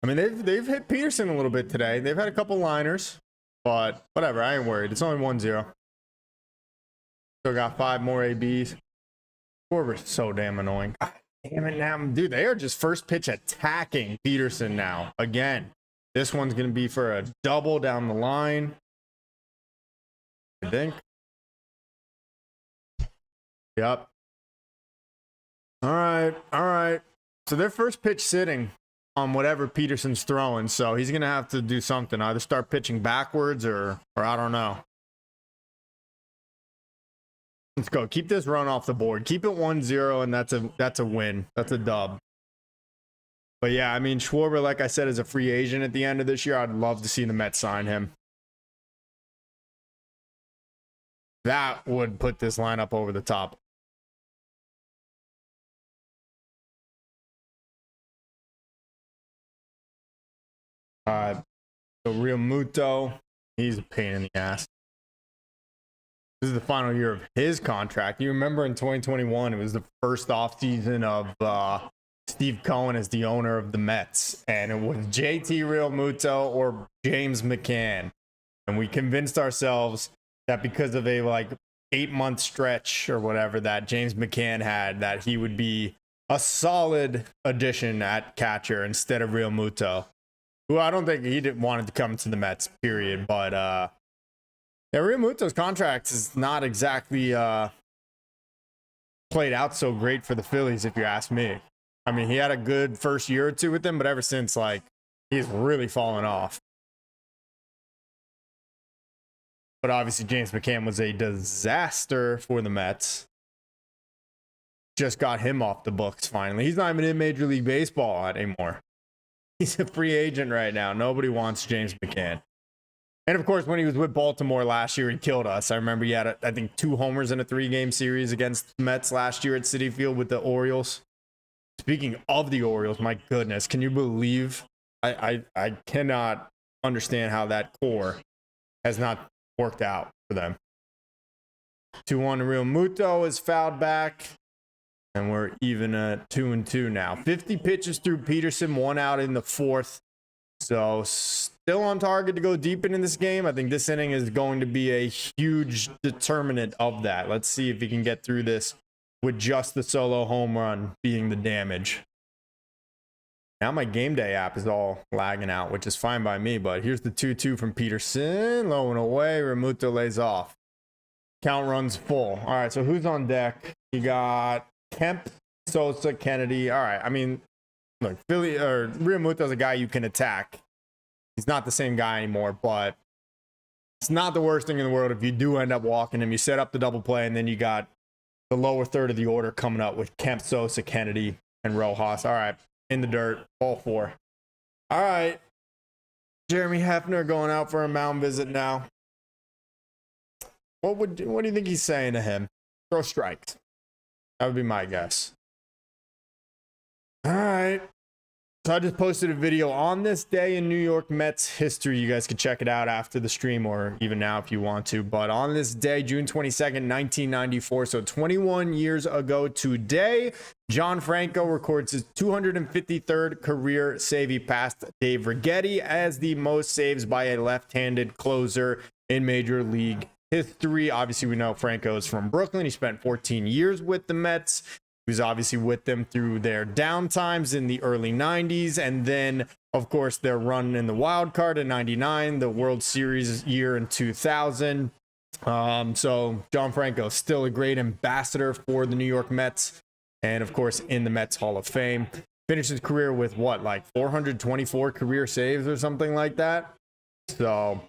I mean, they've hit Peterson a little bit today. They've had a couple liners, but whatever. I ain't worried. It's only 1-0. Still got 5 more ABs. Schwarber's so damn annoying. God damn it now. Dude, they are just first pitch attacking Peterson now. Again, this one's going to be for a double down the line, I think. Yep. All right. So their first pitch sitting on whatever Peterson's throwing, so he's gonna have to do something, either start pitching backwards or I don't know. Let's go. Keep this run off the board. Keep it 1-0, and that's a win. That's a dub. But yeah, I mean, Schwarber, like I said, is a free agent at the end of this year. I'd love to see the Mets sign him. That would put this lineup over the top. So Real Muto, he's a pain in the ass. This is the final year of his contract. You remember in 2021, it was the first offseason of Steve Cohen as the owner of the Mets. And it was JT Real Muto or James McCann. And we convinced ourselves that because of a like 8-month stretch or whatever that James McCann had, that he would be a solid addition at catcher instead of Real Muto. Who I don't think he wanted to come to the Mets, period. But yeah, Real Muto's contract is not exactly played out so great for the Phillies, if you ask me. I mean, he had a good first year or two with them, but ever since, like, he's really fallen off. But obviously, James McCann was a disaster for the Mets. Just got him off the books finally. He's not even in Major League Baseball anymore. He's a free agent right now. Nobody wants James McCann. And of course, when he was with Baltimore last year, he killed us. I remember he had, I think, 2 homers in a 3-game series against the Mets last year at Citi Field with the Orioles. Speaking of the Orioles, my goodness, can you believe? I cannot understand how that core has not worked out for them. 2-1 Real Muto is fouled back. And we're even at 2-2 now. 50 pitches through Peterson, 1 out in the 4th. So still on target to go deep into this game. I think this inning is going to be a huge determinant of that. Let's see if he can get through this with just the solo home run being the damage. Now my game day app is all lagging out, which is fine by me. But here's the 2-2 from Peterson. Low and away. Remuto lays off. Count runs full. All right, so who's on deck? You got Kemp, Sosa, Kennedy. All right. I mean, look, Real Muto's a guy you can attack. He's not the same guy anymore, but it's not the worst thing in the world if you do end up walking him. You set up the double play, and then you got the lower third of the order coming up with Kemp, Sosa, Kennedy, and Rojas. All right. In the dirt. All 4. All right. Jeremy Hefner going out for a mound visit now. What do you think he's saying to him? Throw strikes. That would be my guess. All right. So I just posted a video on this day in New York Mets history. You guys can check it out after the stream or even now if you want to. But on this day, June 22nd, 1994, so 21 years ago today, John Franco records his 253rd career save. He passed Dave Righetti as the most saves by a left-handed closer in Major League history. Obviously, we know Franco is from Brooklyn. He spent 14 years with the Mets. He was obviously with them through their down times in the early 90s. And then, of course, their run in the wild card in 99, the World Series year in 2000. So John Franco, still a great ambassador for the New York Mets. And, of course, in the Mets Hall of Fame. Finished his career with what, like 424 career saves or something like that. So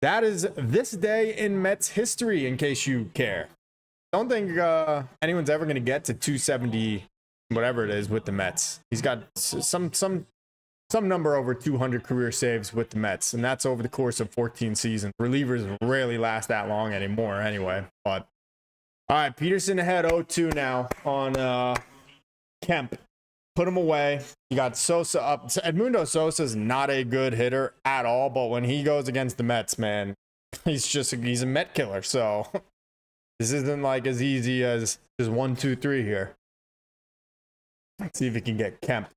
that is this day in Mets history, in case you care. Don't think anyone's ever going to get to 270, whatever it is, with the Mets. He's got some number over 200 career saves with the Mets, and that's over the course of 14 seasons. Relievers rarely last that long anymore, anyway. But all right, Peterson ahead 0-2 now on Kemp. Put him away. You got Sosa up. Edmundo Sosa is not a good hitter at all, but when he goes against the Mets, man, he's a Met killer. So. This isn't like as easy as just 1, 2, 3 here. Let's see if he can get Kemp.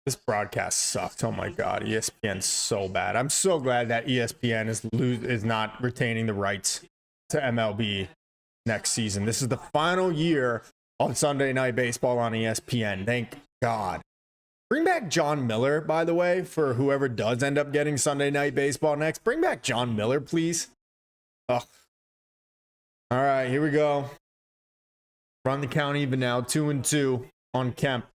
This broadcast sucks. Oh my God, ESPN's so bad. I'm so glad that ESPN is not retaining the rights to MLB next season. This is the final year of Sunday Night Baseball on ESPN. Thank God. Bring back John Miller, by the way, for whoever does end up getting Sunday Night Baseball next. Bring back John Miller, please. Oh. All right, here we go. Run the count even now. 2-2 on Kemp.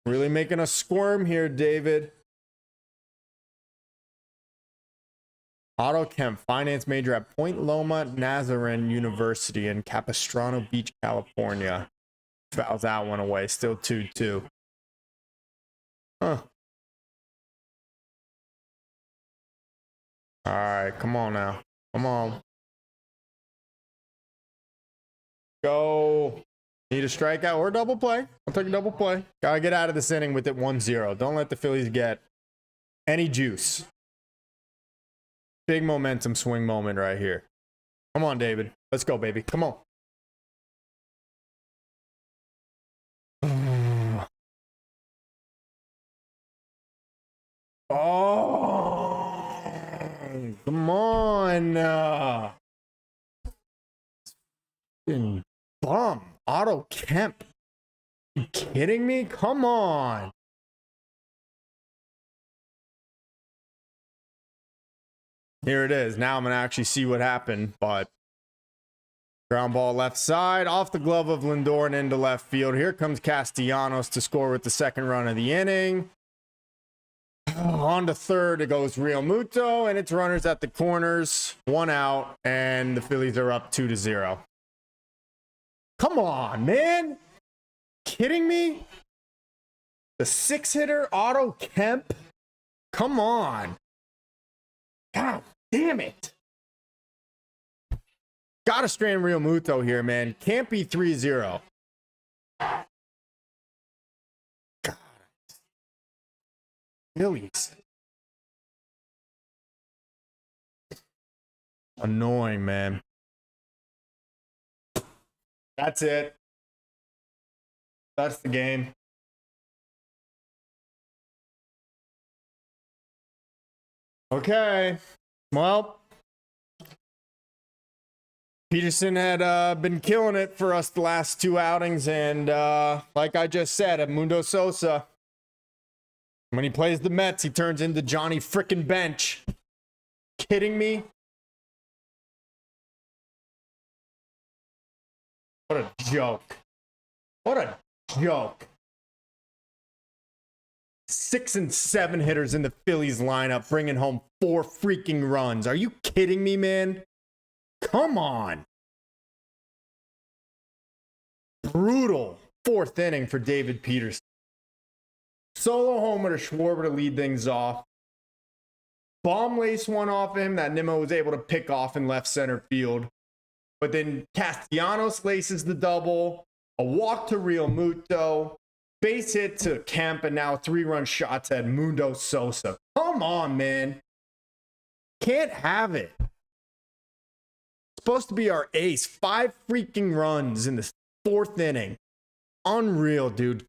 Really making us squirm here, David. Otto Kemp, finance major at Point Loma Nazarene University in Capistrano Beach, California. Fouls that one away. Still 2-2. Huh. All right, come on now. Come on. Go. Need a strikeout or double play. I'll take a double play. Gotta get out of this inning with it 1-0. Don't let the Phillies get any juice. Big momentum swing moment right here. Come on, David. Let's go, baby. Come on. Oh, come on. Bum. Otto Kemp. You kidding me? Come on. Here it is. Now I'm going to actually see what happened, but ground ball left side, off the glove of Lindor and into left field. Here comes Castellanos to score with the second run of the inning. On to third, it goes Real Muto, and it's runners at the corners. 1 out, and the Phillies are up 2-0. Come on, man. Kidding me? The 6-hitter, Otto Kemp? Come on. God damn it. Gotta strand Real Muto here, man. Can't be 3-0. God. Phillies. Annoying, man. That's it. That's the game. Okay. Well, Peterson had been killing it for us the last 2 outings, and like I just said, Edmundo Sosa, when he plays the Mets, he turns into Johnny frickin' Bench. Kidding me? What a joke. What a joke. 6 and 7 hitters in the Phillies lineup, bringing home 4 freaking runs. Are you kidding me, man? Come on. Brutal 4th inning for David Peterson. Solo homer to Schwarber to lead things off. Bomb lace one off him that Nimmo was able to pick off in left center field. But then Castellanos laces the double. A walk to Real Muto. Base hit to Kemp, and now 3-run shots at Mundo Sosa. Come on, man. Can't have it. Supposed to be our ace. 5 freaking runs in the 4th inning. Unreal, dude.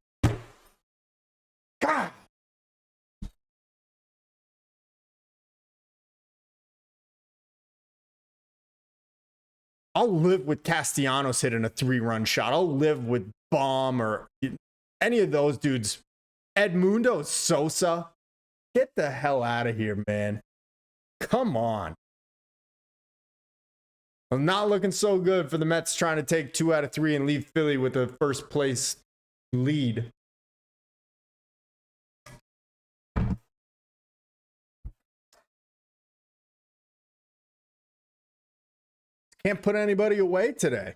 God. I'll live with Castellanos hitting a 3-run shot. I'll live with Bomb or any of those dudes. Edmundo Sosa. Get the hell out of here, man. Come on. I'm not looking so good for the Mets trying to take 2 out of 3 and leave Philly with a first place lead. Can't put anybody away today.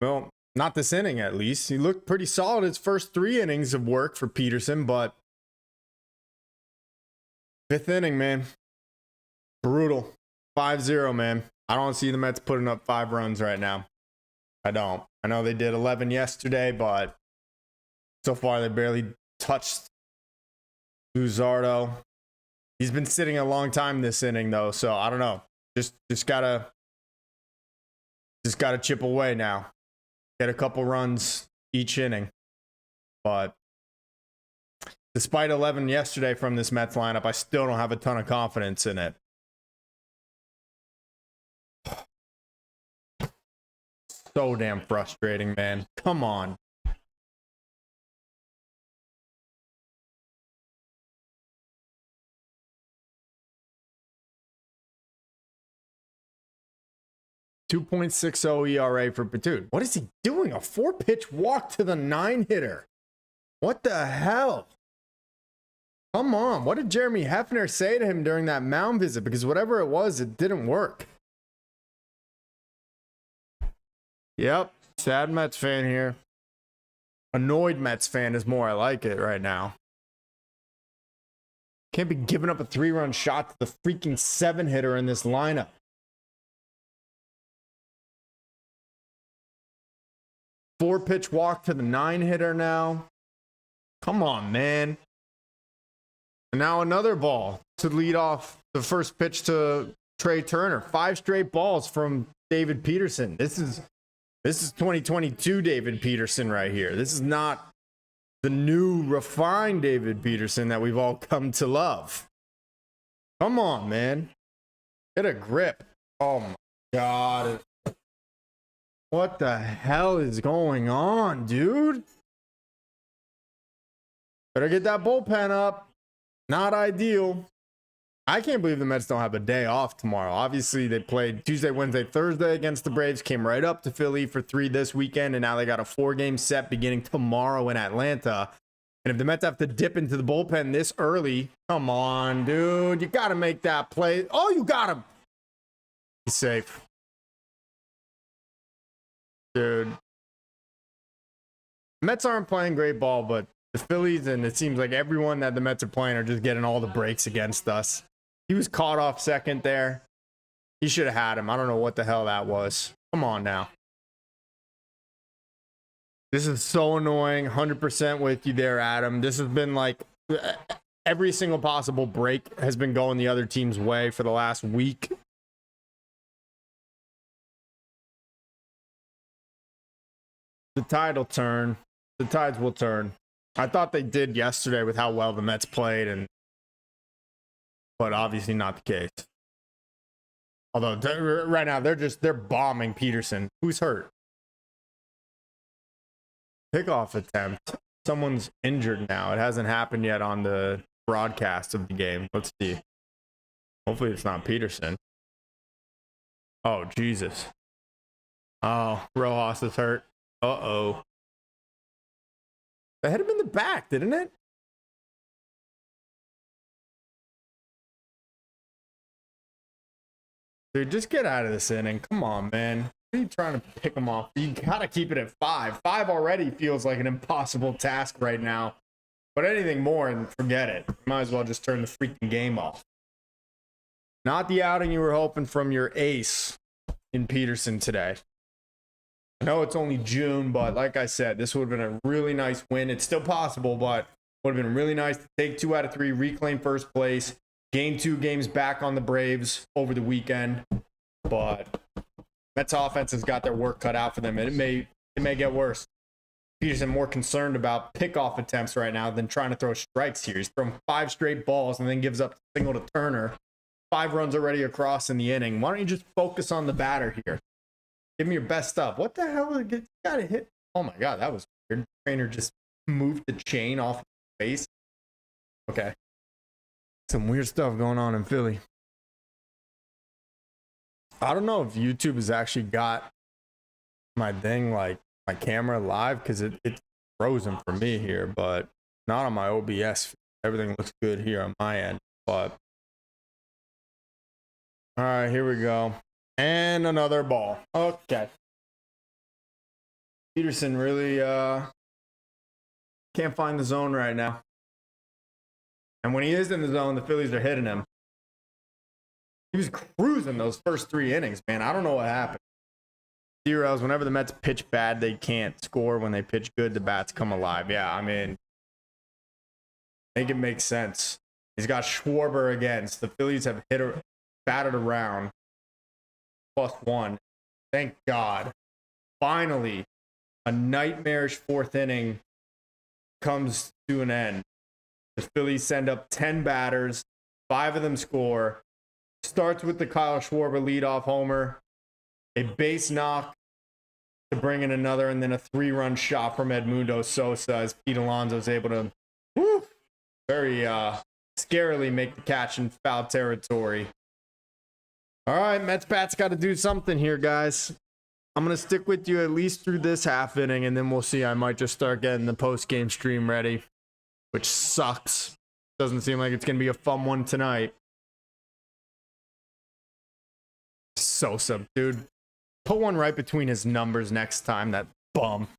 Well, not this inning at least. He looked pretty solid his first 3 innings of work for Peterson, but 5th inning, man. Brutal. 5-0, man. I don't see the Mets putting up 5 runs right now. I don't. I know they did 11 yesterday, but so far they barely touched Luzardo. He's been sitting a long time this inning, though, so I don't know. Just gotta chip away now. Get a couple runs each inning. But despite 11 yesterday from this Mets lineup, I still don't have a ton of confidence in it. So damn frustrating, man. Come on. .60 ERA for Batud. What is he doing? A 4-pitch walk to the 9-hitter. What the hell? Come on. What did Jeremy Hefner say to him during that mound visit? Because whatever it was, it didn't work. Yep. Sad Mets fan here. Annoyed Mets fan is more I like it right now. Can't be giving up a 3-run shot to the freaking 7-hitter in this lineup. Four-pitch walk to the 9-hitter now. Come on, man. And now another ball to lead off the first pitch to Trey Turner. 5 straight balls from David Peterson. This is 2022 David Peterson right here. This is not the new refined David Peterson that we've all come to love. Come on, man. Get a grip. Oh my God. What the hell is going on, dude? Better get that bullpen up. Not ideal. I can't believe the Mets don't have a day off tomorrow. Obviously, they played Tuesday, Wednesday, Thursday against the Braves, came right up to Philly for 3 this weekend, and now they got a 4-game set beginning tomorrow in Atlanta. And if the Mets have to dip into the bullpen this early, come on, dude. You got to make that play. Oh, you got him. He's safe. Dude. Mets aren't playing great ball, but the Phillies and it seems like everyone that the Mets are playing are just getting all the breaks against us. He was caught off second there. He should have had him. I don't know what the hell that was. Come on now. This is so annoying. 100% with you there, Adam. This has been like every single possible break has been going the other team's way for the last week. The tide will turn. The tides will turn. I thought they did yesterday with how well the Mets played, but obviously not the case. Although right now they're bombing Peterson. Who's hurt? Pickoff attempt. Someone's injured now. It hasn't happened yet on the broadcast of the game. Let's see. Hopefully it's not Peterson. Oh, Jesus. Oh, Rojas is hurt. Uh-oh. That hit him in the back, didn't it? Dude, just get out of this inning. Come on, man. What are you trying to pick him off? You got to keep it at 5. 5 already feels like an impossible task right now. But anything more, and forget it. Might as well just turn the freaking game off. Not the outing you were hoping from your ace in Peterson today. I know it's only June, but like I said, this would have been a really nice win. It's still possible, but would have been really nice to take 2 out of 3, reclaim first place, gain 2 games back on the Braves over the weekend. But Mets offense has got their work cut out for them, and it may get worse. Peterson more concerned about pickoff attempts right now than trying to throw strikes here. He's thrown 5 straight balls and then gives up a single to Turner. 5 runs already across in the inning. Why don't you just focus on the batter here? Give me your best stuff. What the hell? You got to hit. Oh my God, that was weird. Trainer just moved the chain off his face. Okay. Some weird stuff going on in Philly. I don't know if YouTube has actually got my thing, like my camera live, because it's frozen for me here, but not on my OBS. Everything looks good here on my end. But all right, here we go. And another ball. Okay. Peterson really can't find the zone right now. And when he is in the zone, the Phillies are hitting him. He was cruising those first 3 innings, man. I don't know what happened. Zeros, whenever the Mets pitch bad, they can't score. When they pitch good, the bats come alive. Yeah, I mean, I think it makes sense. He's got Schwarber against. The Phillies have batted around +1. Thank God. Finally, a nightmarish 4th inning comes to an end. The Phillies send up 10 batters. 5 of them score. Starts with the Kyle Schwarber leadoff homer. A base knock to bring in another, and then a 3-run shot from Edmundo Sosa as Pete Alonso is able to very scarily make the catch in foul territory. All right, Mets bats got to do something here, guys. I'm going to stick with you at least through this half inning, and then we'll see. I might just start getting the post-game stream ready, which sucks. Doesn't seem like it's going to be a fun one tonight. Sosa, dude. Put one right between his numbers next time, that bum.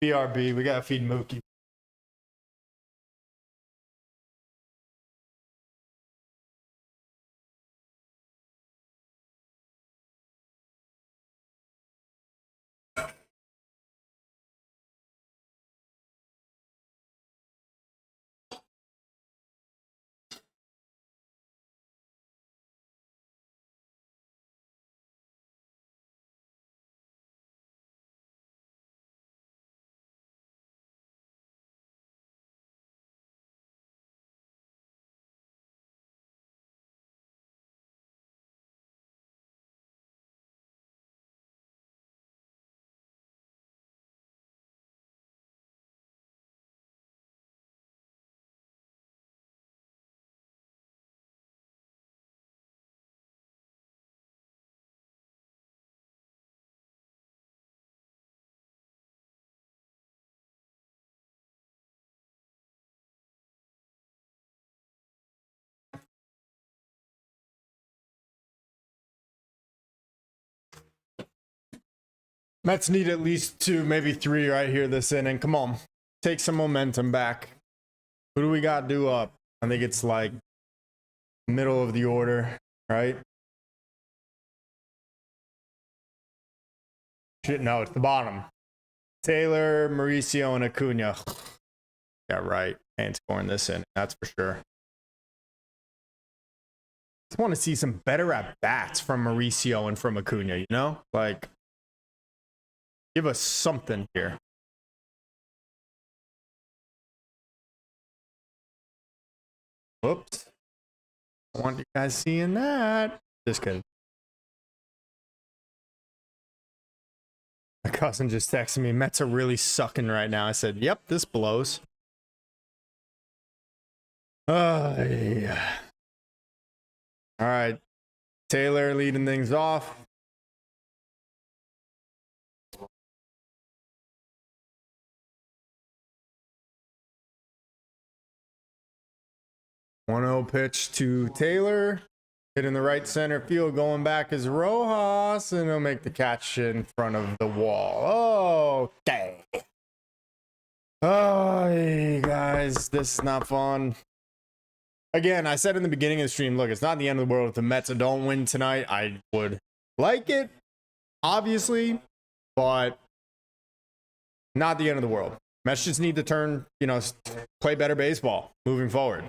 BRB, we got to feed Mookie. Mets need at least 2, maybe 3 right here this inning. Come on. Take some momentum back. Who do we got due up? I think it's like middle of the order, right? Shit, no, it's the bottom. Taylor, Mauricio, and Acuna. Yeah, right. Ain't scoring this inning, that's for sure. Just want to see some better at-bats from Mauricio and from Acuna, you know? Like, give us something here. Whoops. I want you guys seeing that. Just kidding. My cousin just texted me, Mets are really sucking right now. I said, yep, this blows. Yeah. All right. Taylor leading things off. One 0 pitch to Taylor. Hitting the right center field. Going back is Rojas. And he'll make the catch in front of the wall. Okay. Oh, hey guys, this is not fun. Again, I said in the beginning of the stream, look, it's not the end of the world if the Mets don't win tonight. I would like it, obviously, but not the end of the world. Mets just need to turn, play better baseball moving forward.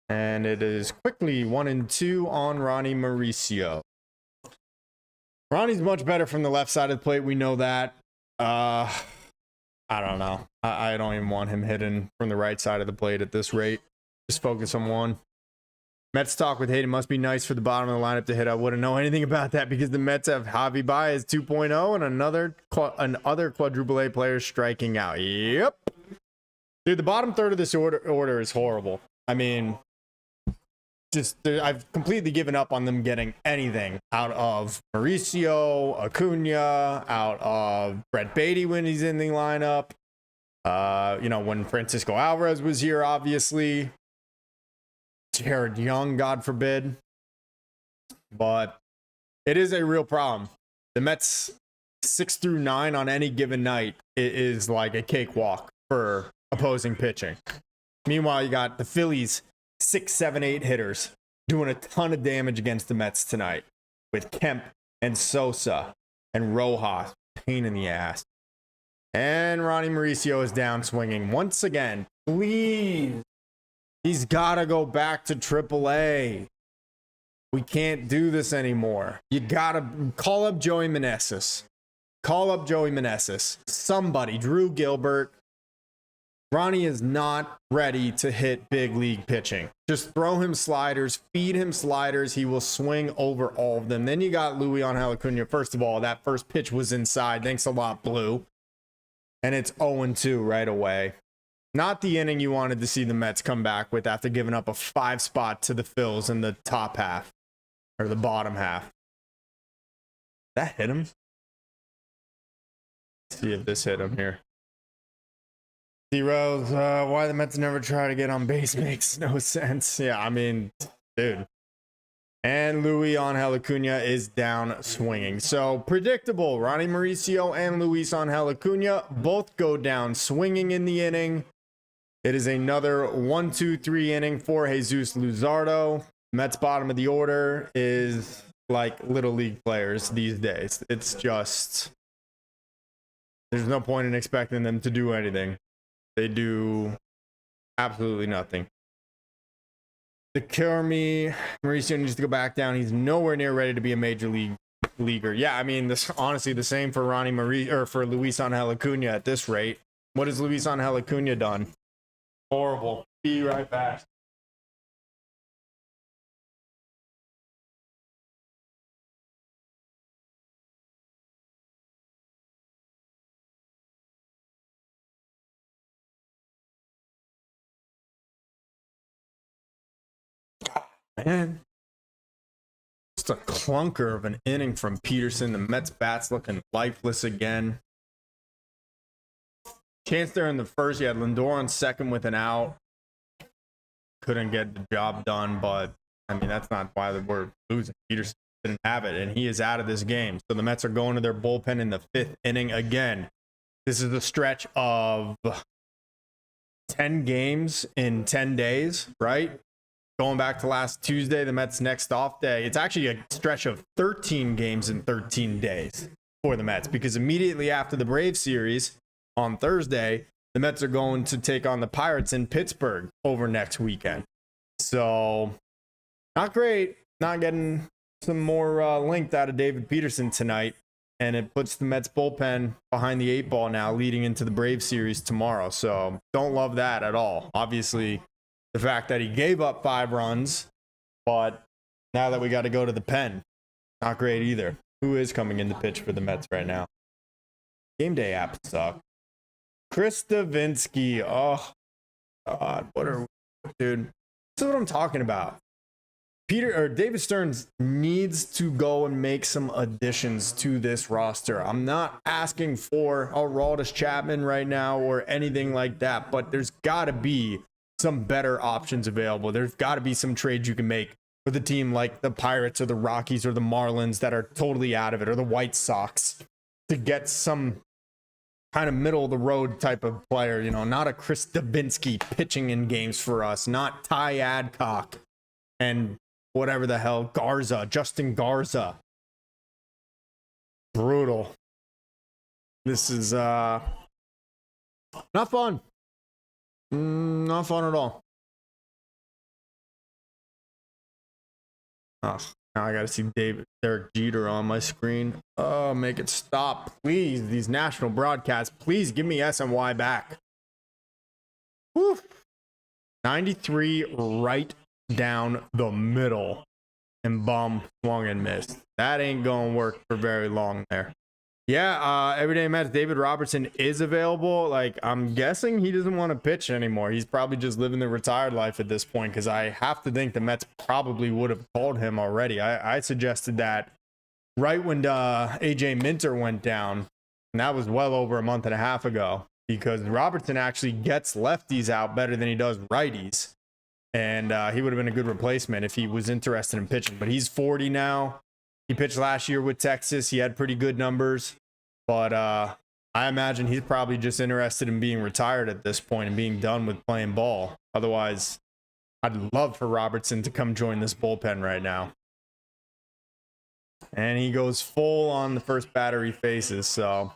And it is quickly 1-2 on Ronnie Mauricio. Ronnie's much better from the left side of the plate. We know that. I don't know. I don't even want him hitting from the right side of the plate at this rate. Just focus on one. Mets talk with Hayden must be nice for the bottom of the lineup to hit. I wouldn't know anything about that because the Mets have Javi Baez 2.0 and another quadruple A players striking out. Yep. Dude, the bottom third of this order is horrible. I mean, I've completely given up on them getting anything out of Mauricio, Acuna, out of Brett Beatty when he's in the lineup. When Francisco Alvarez was here, obviously. Jared Young, God forbid. But it is a real problem. The Mets 6 through 9 on any given night is like a cakewalk for opposing pitching. Meanwhile, you got the Phillies 6, 7, 8 hitters doing a ton of damage against the Mets tonight with Kemp and Sosa and Rojas. Pain in the ass. And Ronnie Mauricio is down swinging once again. Please. He's got to go back to AAA. We can't do this anymore. You got to call up Joey Meneses. Somebody. Drew Gilbert. Ronnie is not ready to hit big league pitching. Just throw him sliders, feed him sliders. He will swing over all of them. Then you got Luis Acuna. First of all, that first pitch was inside. Thanks a lot, Blue. And it's 0-2 right away. Not the inning you wanted to see the Mets come back with after giving up a 5 spot to the Phils in the top half. Or the bottom half. That hit him? Let's see if this hit him here. D-Rose, why the Mets never try to get on base makes no sense. Yeah, I mean, dude. And Luis Acuna is down swinging. So predictable. Ronnie Mauricio and Luis Acuna both go down swinging in the inning. It is another 1-2-3 inning for Jesus Luzardo. Mets bottom of the order is like little league players these days. It's just, there's no point in expecting them to do anything. They do absolutely nothing. The Kermy, Mauricio needs to go back down. He's nowhere near ready to be a major leaguer. Yeah, I mean, this honestly the same for for Luis Acuna at this rate. What has Luis Acuna done? Horrible. Be right back. Man, just a clunker of an inning from Peterson. The Mets bats looking lifeless again. Chance there in the first. You had Lindor on second with an out. Couldn't get the job done, but I mean, that's not why we're losing. Peterson didn't have it, and he is out of this game. So the Mets are going to their bullpen in the 5th inning again. This is the stretch of 10 games in 10 days, right? Going back to last Tuesday, the Mets' next off day. It's actually a stretch of 13 games in 13 days for the Mets because immediately after the Braves series on Thursday, the Mets are going to take on the Pirates in Pittsburgh over next weekend. So, not great. Not getting some more length out of David Peterson tonight. And it puts the Mets bullpen behind the 8 ball now, leading into the Braves series tomorrow. So, don't love that at all. Obviously, the fact that he gave up 5 runs, but now that we got to go to the pen, not great either. Who is coming in to pitch for the Mets right now? Game day app suck. Chris Davinsky. Oh, God. Dude, this is what I'm talking about. David Stearns needs to go and make some additions to this roster. I'm not asking for Aroldis Chapman right now or anything like that, but there's got to be some better options available. There's got to be some trades you can make with a team like the Pirates or the Rockies or the Marlins that are totally out of it, or the White Sox, to get some kind of middle of the road type of player, you know, not a Chris Davinsky pitching in games for us, not Ty Adcock and whatever the hell, Garza, Justin Garza. Brutal. This is not fun. Not fun at all. Oh, now I gotta see Derek Jeter on my screen. Oh, make it stop, please. These national broadcasts, please give me SNY back. Woo. 93 right down the middle, and bum swung and missed. That ain't gonna work for very long there. Yeah, Everyday Mets, David Robertson is available. Like, I'm guessing he doesn't want to pitch anymore. He's probably just living the retired life at this point, because I have to think the Mets probably would have called him already. I suggested that right when AJ Minter went down, and that was well over a month and a half ago, because Robertson actually gets lefties out better than he does righties. And he would have been a good replacement if he was interested in pitching. But he's 40 now. He pitched last year with Texas. He had pretty good numbers. But I imagine he's probably just interested in being retired at this point and being done with playing ball. Otherwise, I'd love for Robertson to come join this bullpen right now. And he goes full on the first batter he faces. So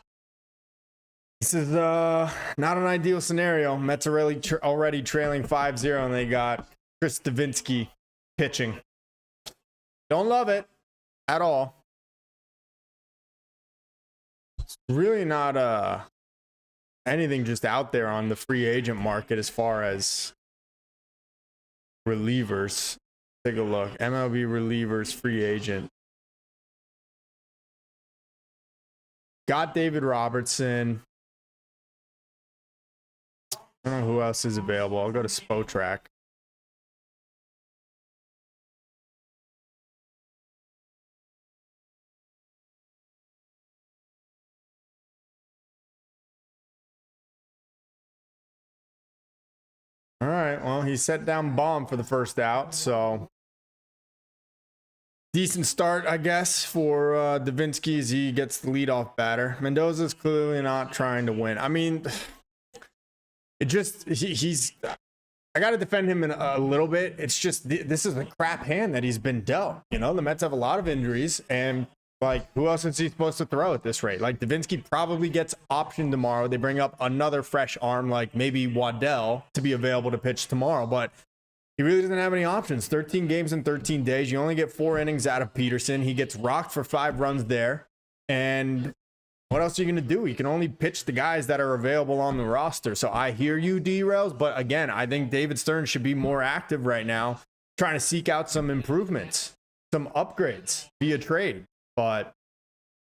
this is not an ideal scenario. Mets are already trailing 5-0, and they got Chris Davinsky pitching. Don't love it at all. It's really not anything just out there on the free agent market as far as relievers. Take a look. MLB relievers free agent. Got David Robertson. I don't know who else is available. I'll go to Spotrac. All right, well, he set down bomb for the first out, so decent start, I guess, for Davinsky as he gets the leadoff batter. Mendoza's clearly not trying to win. I mean, it just, he's, I got to defend him in a little bit. It's just, this is a crap hand that he's been dealt. You know, the Mets have a lot of injuries, and like, who else is he supposed to throw at this rate? Like, Davinsky probably gets optioned tomorrow. They bring up another fresh arm, like maybe Waddell, to be available to pitch tomorrow. But he really doesn't have any options. 13 games in 13 days. You only get 4 innings out of Peterson. He gets rocked for 5 runs there. And what else are you going to do? You can only pitch the guys that are available on the roster. So I hear you, D-Rails. But again, I think David Stern should be more active right now, trying to seek out some improvements, some upgrades via trade. But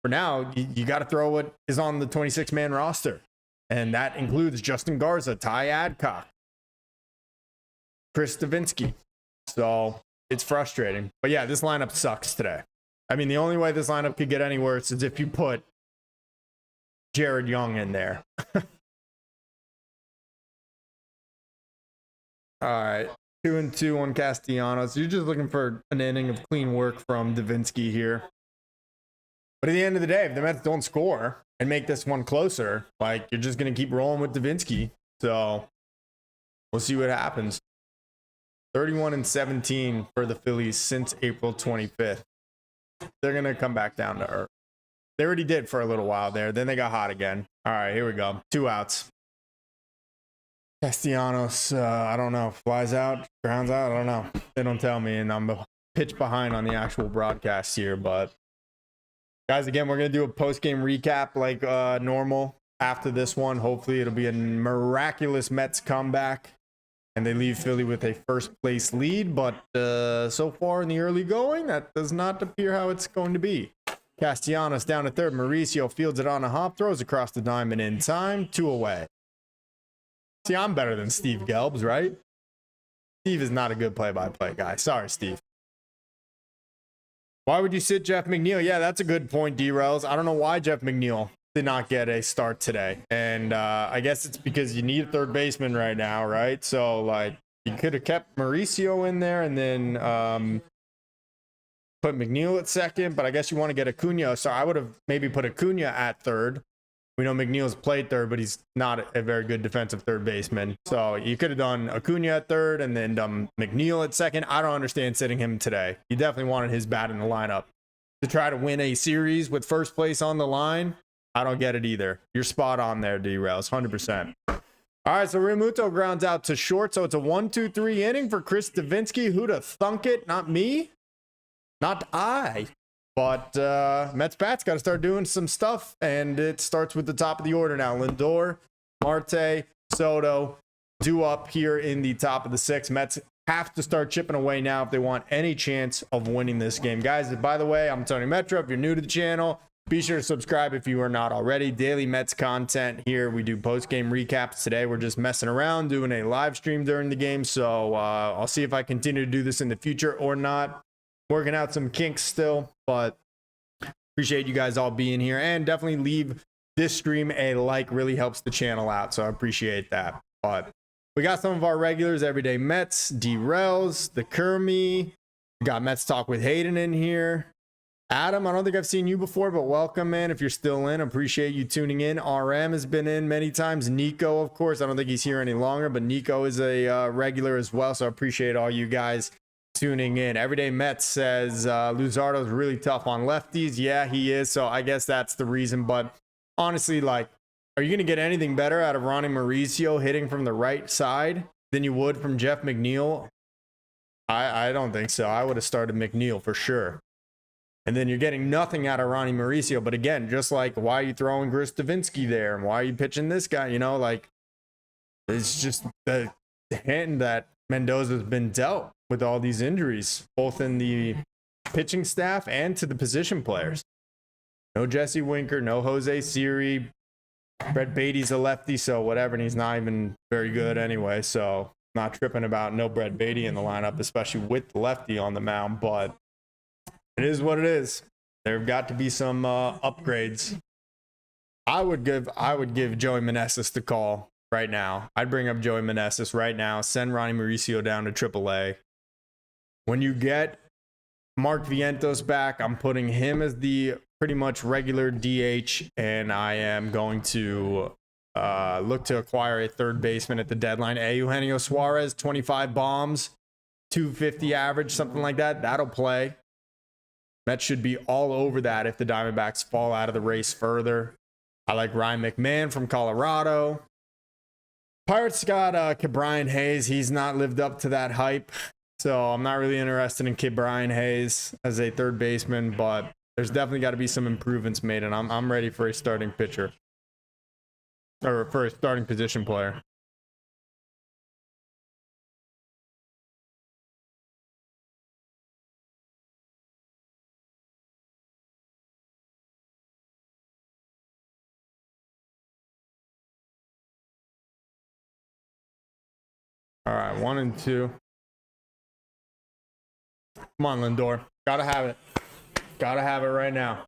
for now, you got to throw what is on the 26-man roster. And that includes Justin Garza, Ty Adcock, Chris Davinsky. So it's frustrating. But yeah, this lineup sucks today. I mean, the only way this lineup could get any worse is if you put Jared Young in there. All right. 2-2 on Castellanos. You're just looking for an inning of clean work from Davinsky here. But at the end of the day, if the Mets don't score and make this one closer, like, you're just going to keep rolling with Davinsky. So we'll see what happens. 31-17 for the Phillies since April 25th. They're going to come back down to earth. They already did for a little while there. Then they got hot again. All right, here we go. 2 outs. Castellanos, I don't know. Flies out, grounds out. I don't know. They don't tell me, and I'm a pitch behind on the actual broadcast here, but guys, again, we're going to do a post-game recap like normal after this one. Hopefully, it'll be a miraculous Mets comeback, and they leave Philly with a first-place lead. But so far in the early going, that does not appear how it's going to be. Castellanos down to third. Mauricio fields it on a hop, throws across the diamond in time. 2 away. See, I'm better than Steve Gelbs, right? Steve is not a good play-by-play guy. Sorry, Steve. Why would you sit Jeff McNeil? Yeah, that's a good point, D-Rails. I don't know why Jeff McNeil did not get a start today. And I guess it's because you need a third baseman right now, right? So, like, you could have kept Mauricio in there and then put McNeil at second, but I guess you want to get Acuna. So I would have maybe put Acuna at third We know McNeil's played third, but he's not a very good defensive third baseman. So you could have done Acuna at third and then McNeil at second. I don't understand sitting him today. You definitely wanted his bat in the lineup to try to win a series with first place on the line. I don't get it either. You're spot on there, D-Rails, 100%. All right, so Realmuto grounds out to short, so it's a 1-2-3 inning for Chris Davinsky. Who'd have thunk it? Not me. Not I. But Mets bats got to start doing some stuff, and it starts with the top of the order now. Lindor, Marte, Soto, due up here in the top of the sixth. Mets have to start chipping away now if they want any chance of winning this game. Guys, by the way, I'm Tony Metro. If you're new to the channel, be sure to subscribe if you are not already. Daily Mets content here. We do post-game recaps. Today, we're just messing around, doing a live stream during the game. So I'll see if I continue to do this in the future or not. Working out some kinks still, but appreciate you guys all being here, and definitely leave this stream a like. Really helps the channel out, so I appreciate that. But we got some of our regulars, Everyday Mets, D-Rels, the Kermie. We got Mets Talk with Hayden in here. Adam, I don't think I've seen you before, but welcome, man. If you're still in, appreciate you tuning in. RM has been in many times. Nico, of course, I don't think he's here any longer, but Nico is a regular as well, so I appreciate all you guys tuning in. Everyday Mets says Luzardo's really tough on lefties. Yeah, he is. So I guess that's the reason. But honestly, like, are you going to get anything better out of Ronnie Mauricio hitting from the right side than you would from Jeff McNeil? I don't think so. I would have started McNeil for sure. And then you're getting nothing out of Ronnie Mauricio. But again, just like, why are you throwing Chris Davinsky there? And why are you pitching this guy? You know, like, it's just the hand that Mendoza's been dealt with all these injuries, both in the pitching staff and to the position players. No Jesse Winker, no Jose Siri. Brett Beatty's a lefty, so whatever, and he's not even very good anyway. So not tripping about no Brett Beatty in the lineup, especially with the lefty on the mound. But it is what it is. There have got to be some upgrades. I would give Joey Meneses the call right now. I'd bring up Joey Meneses right now. Send Ronnie Mauricio down to AAA. When you get Mark Vientos back, I'm putting him as the pretty much regular DH, and I am going to look to acquire a third baseman at the deadline. Eugenio Suarez, 25 bombs, 250 average, something like that. That'll play. Mets should be all over that if the Diamondbacks fall out of the race further. I like Ryan McMahon from Colorado. Pirates got Brian Hayes. He's not lived up to that hype. So I'm not really interested in Kid Brian Hayes as a third baseman, but there's definitely got to be some improvements made, and I'm ready for a starting pitcher or for a starting position player. All right, 1 and 2. Come on, Lindor. Gotta have it. Gotta have it right now.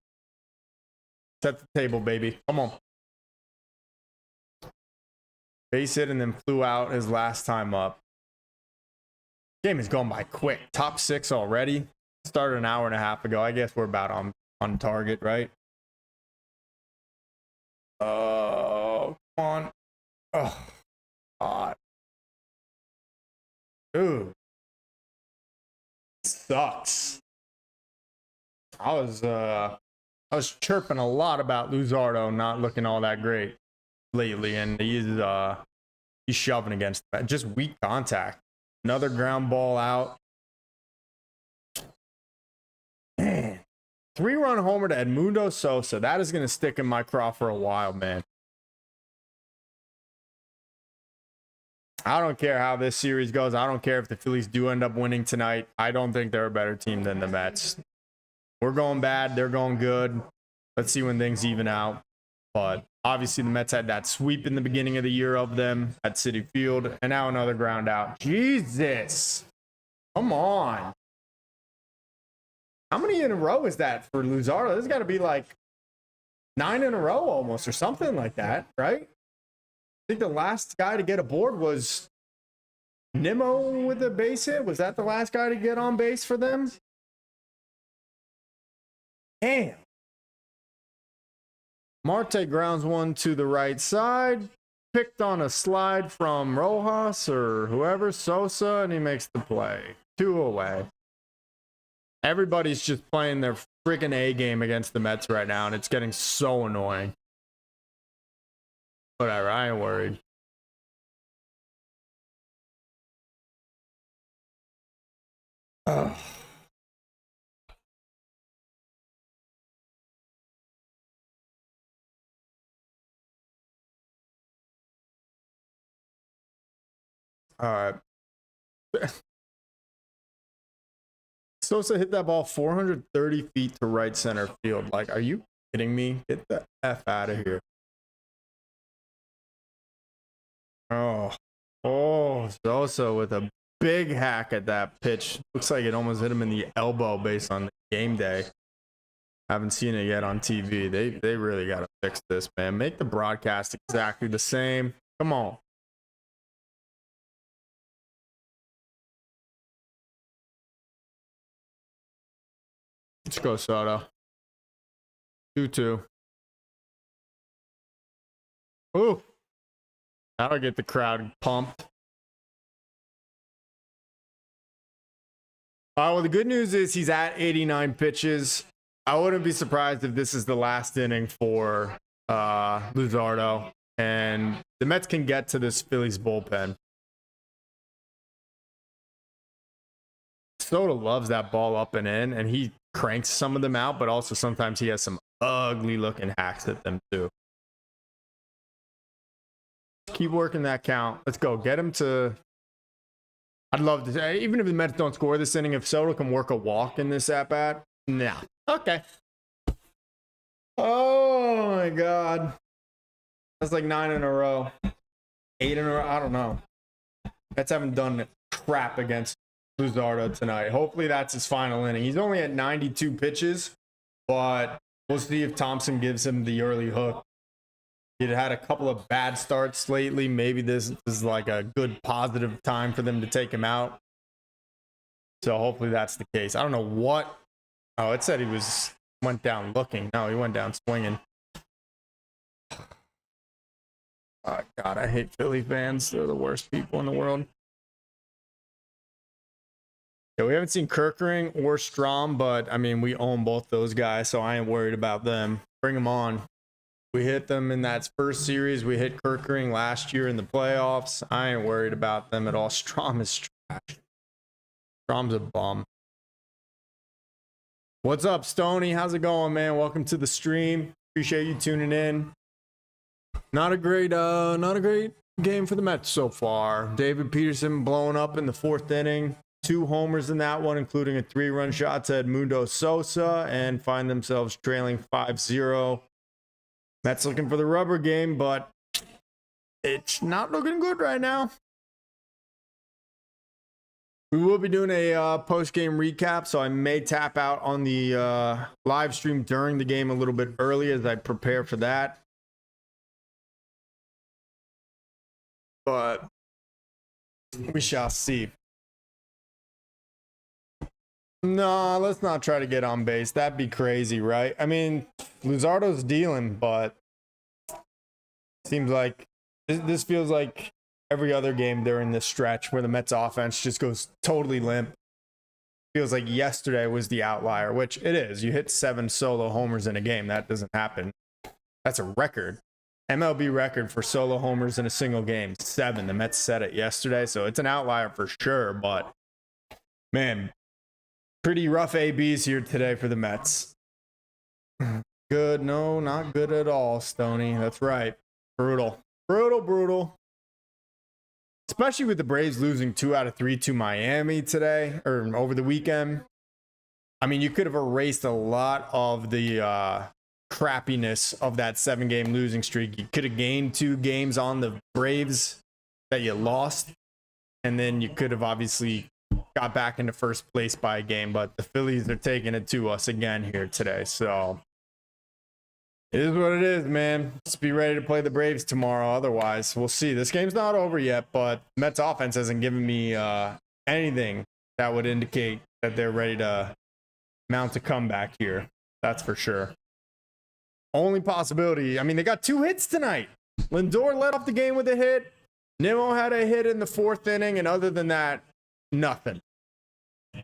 Set the table, baby. Come on. Base hit and then flew out his last time up. Game is going by quick. Top 6 already. Started an hour and a half ago. I guess we're about on target, right? Oh, come on. Oh, God. Dude. Sucks. I was chirping a lot about Luzardo not looking all that great lately, and he's shoving against that. Just weak contact. Another ground ball out. Man. 3-run homer to Edmundo Sosa. That is going to stick in my craw for a while, man. I don't care how this series goes. I don't care if the Phillies do end up winning tonight. I don't think they're a better team than the Mets. We're going bad. They're going good. Let's see when things even out. But obviously the Mets had that sweep in the beginning of the year of them at Citi Field. And now another ground out. Jesus. Come on. How many in a row is that for Luzardo? There's got to be like 9 in a row almost or something like that, right? I think the last guy to get aboard was Nimmo with a base hit. Was that the last guy to get on base for them? Damn. Marte grounds one to the right side. Picked on a slide from Rojas or whoever, Sosa, and he makes the play. 2 away. Everybody's just playing their freaking A game against the Mets right now, and it's getting so annoying. Whatever, I ain't worried. Ugh. All right. Sosa hit that ball 430 feet to right center field. Like, are you kidding me? Get the F out of here. Oh, Sosa with a big hack at that pitch. Looks like it almost hit him in the elbow based on the game day. Haven't seen it yet on TV. They really got to fix this, man. Make the broadcast exactly the same. Come on. Let's go, Soto. 2-2. Ooh. That'll get the crowd pumped. Well, the good news is he's at 89 pitches. I wouldn't be surprised if this is the last inning for Luzardo. And the Mets can get to this Phillies bullpen. Soto loves that ball up and in, and he cranks some of them out, but also sometimes he has some ugly looking hacks at them too. Keep working that count. Let's go. Get him to... I'd love to say, even if the Mets don't score this inning, if Soto can work a walk in this at-bat, nah. Okay. Oh, my God. That's like 9 in a row. 8 in a row. I don't know. Mets haven't done crap against Luzardo tonight. Hopefully that's his final inning. He's only at 92 pitches, but we'll see if Thompson gives him the early hook. He'd had a couple of bad starts lately. Maybe this is like a good positive time for them to take him out. So hopefully that's the case. I don't know what. Oh, it said he went down looking. No, he went down swinging. Oh, God, I hate Philly fans. They're the worst people in the world. Yeah, we haven't seen Kerkering or Strom, but I mean, we own both those guys, so I ain't worried about them. Bring them on. We hit them in that first series. We hit Kerkering last year in the playoffs. I ain't worried about them at all. Strom is trash. Strom's a bum. What's up, Stoney? How's it going, man? Welcome to the stream. Appreciate you tuning in. Not a great game for the Mets so far. David Peterson blowing up in the 4th inning. 2 homers in that one, including a 3-run shot to Edmundo Sosa, and find themselves trailing 5-0. Mets looking for the rubber game, but it's not looking good right now. We will be doing a post-game recap, so I may tap out on the live stream during the game a little bit early as I prepare for that. But we shall see. No, let's not try to get on base. That'd be crazy, right? I mean, Luzardo's dealing, but seems like this feels like every other game during this stretch where the Mets offense just goes totally limp. Feels like yesterday was the outlier, which it is. You hit 7 solo homers in a game. That doesn't happen. That's a record. MLB record for solo homers in a single game. 7. The Mets set it yesterday, so it's an outlier for sure, but man, pretty rough ABs here today for the Mets. Good. No, not good at all, Stoney. That's right. Brutal. Brutal. Especially with the Braves losing 2 out of 3 to Miami today, or over the weekend. I mean, you could have erased a lot of the crappiness of that 7-game losing streak. You could have gained 2 games on the Braves that you lost, and then you could have obviously got back into first place by a game, but the Phillies are taking it to us again here today. So it is what it is, man. Let's be ready to play the Braves tomorrow. Otherwise, we'll see. This game's not over yet, but Mets offense hasn't given me anything that would indicate that they're ready to mount a comeback here. That's for sure. Only possibility. I mean, they got 2 hits tonight. Lindor led off the game with a hit. Nimmo had a hit in the 4th inning, and other than that, nothing.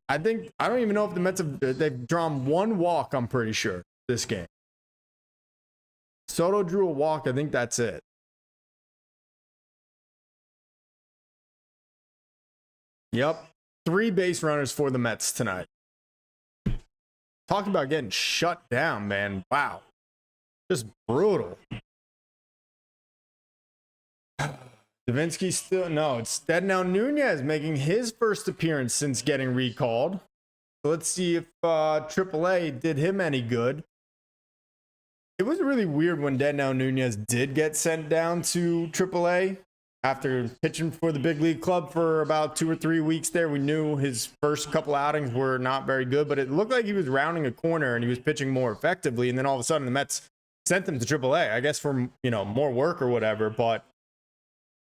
I don't even know if the Mets they've drawn 1 walk, I'm pretty sure, this game. Soto drew a walk. I think that's it. Yep. 3 base runners for the Mets tonight. Talking about getting shut down, man. Wow. Just brutal. Davinsky still, no, it's dead now. Nunez making his first appearance since getting recalled. So let's see if AAA did him any good. It was really weird when Deadnow Nunez did get sent down to AAA after pitching for the big league club for about 2 or 3 weeks there. We knew his first couple outings were not very good, but it looked like he was rounding a corner and he was pitching more effectively. And then all of a sudden the Mets sent him to AAA, I guess for, more work or whatever. But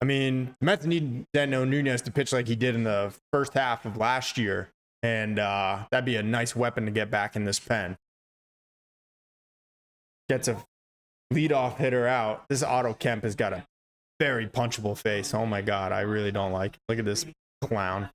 I mean, the Mets need Deadnow Nunez to pitch like he did in the first half of last year. And that'd be a nice weapon to get back in this pen. Gets a leadoff hitter out. This Otto Kemp has got a very punchable face. Oh my God, I really don't like it. Look at this clown.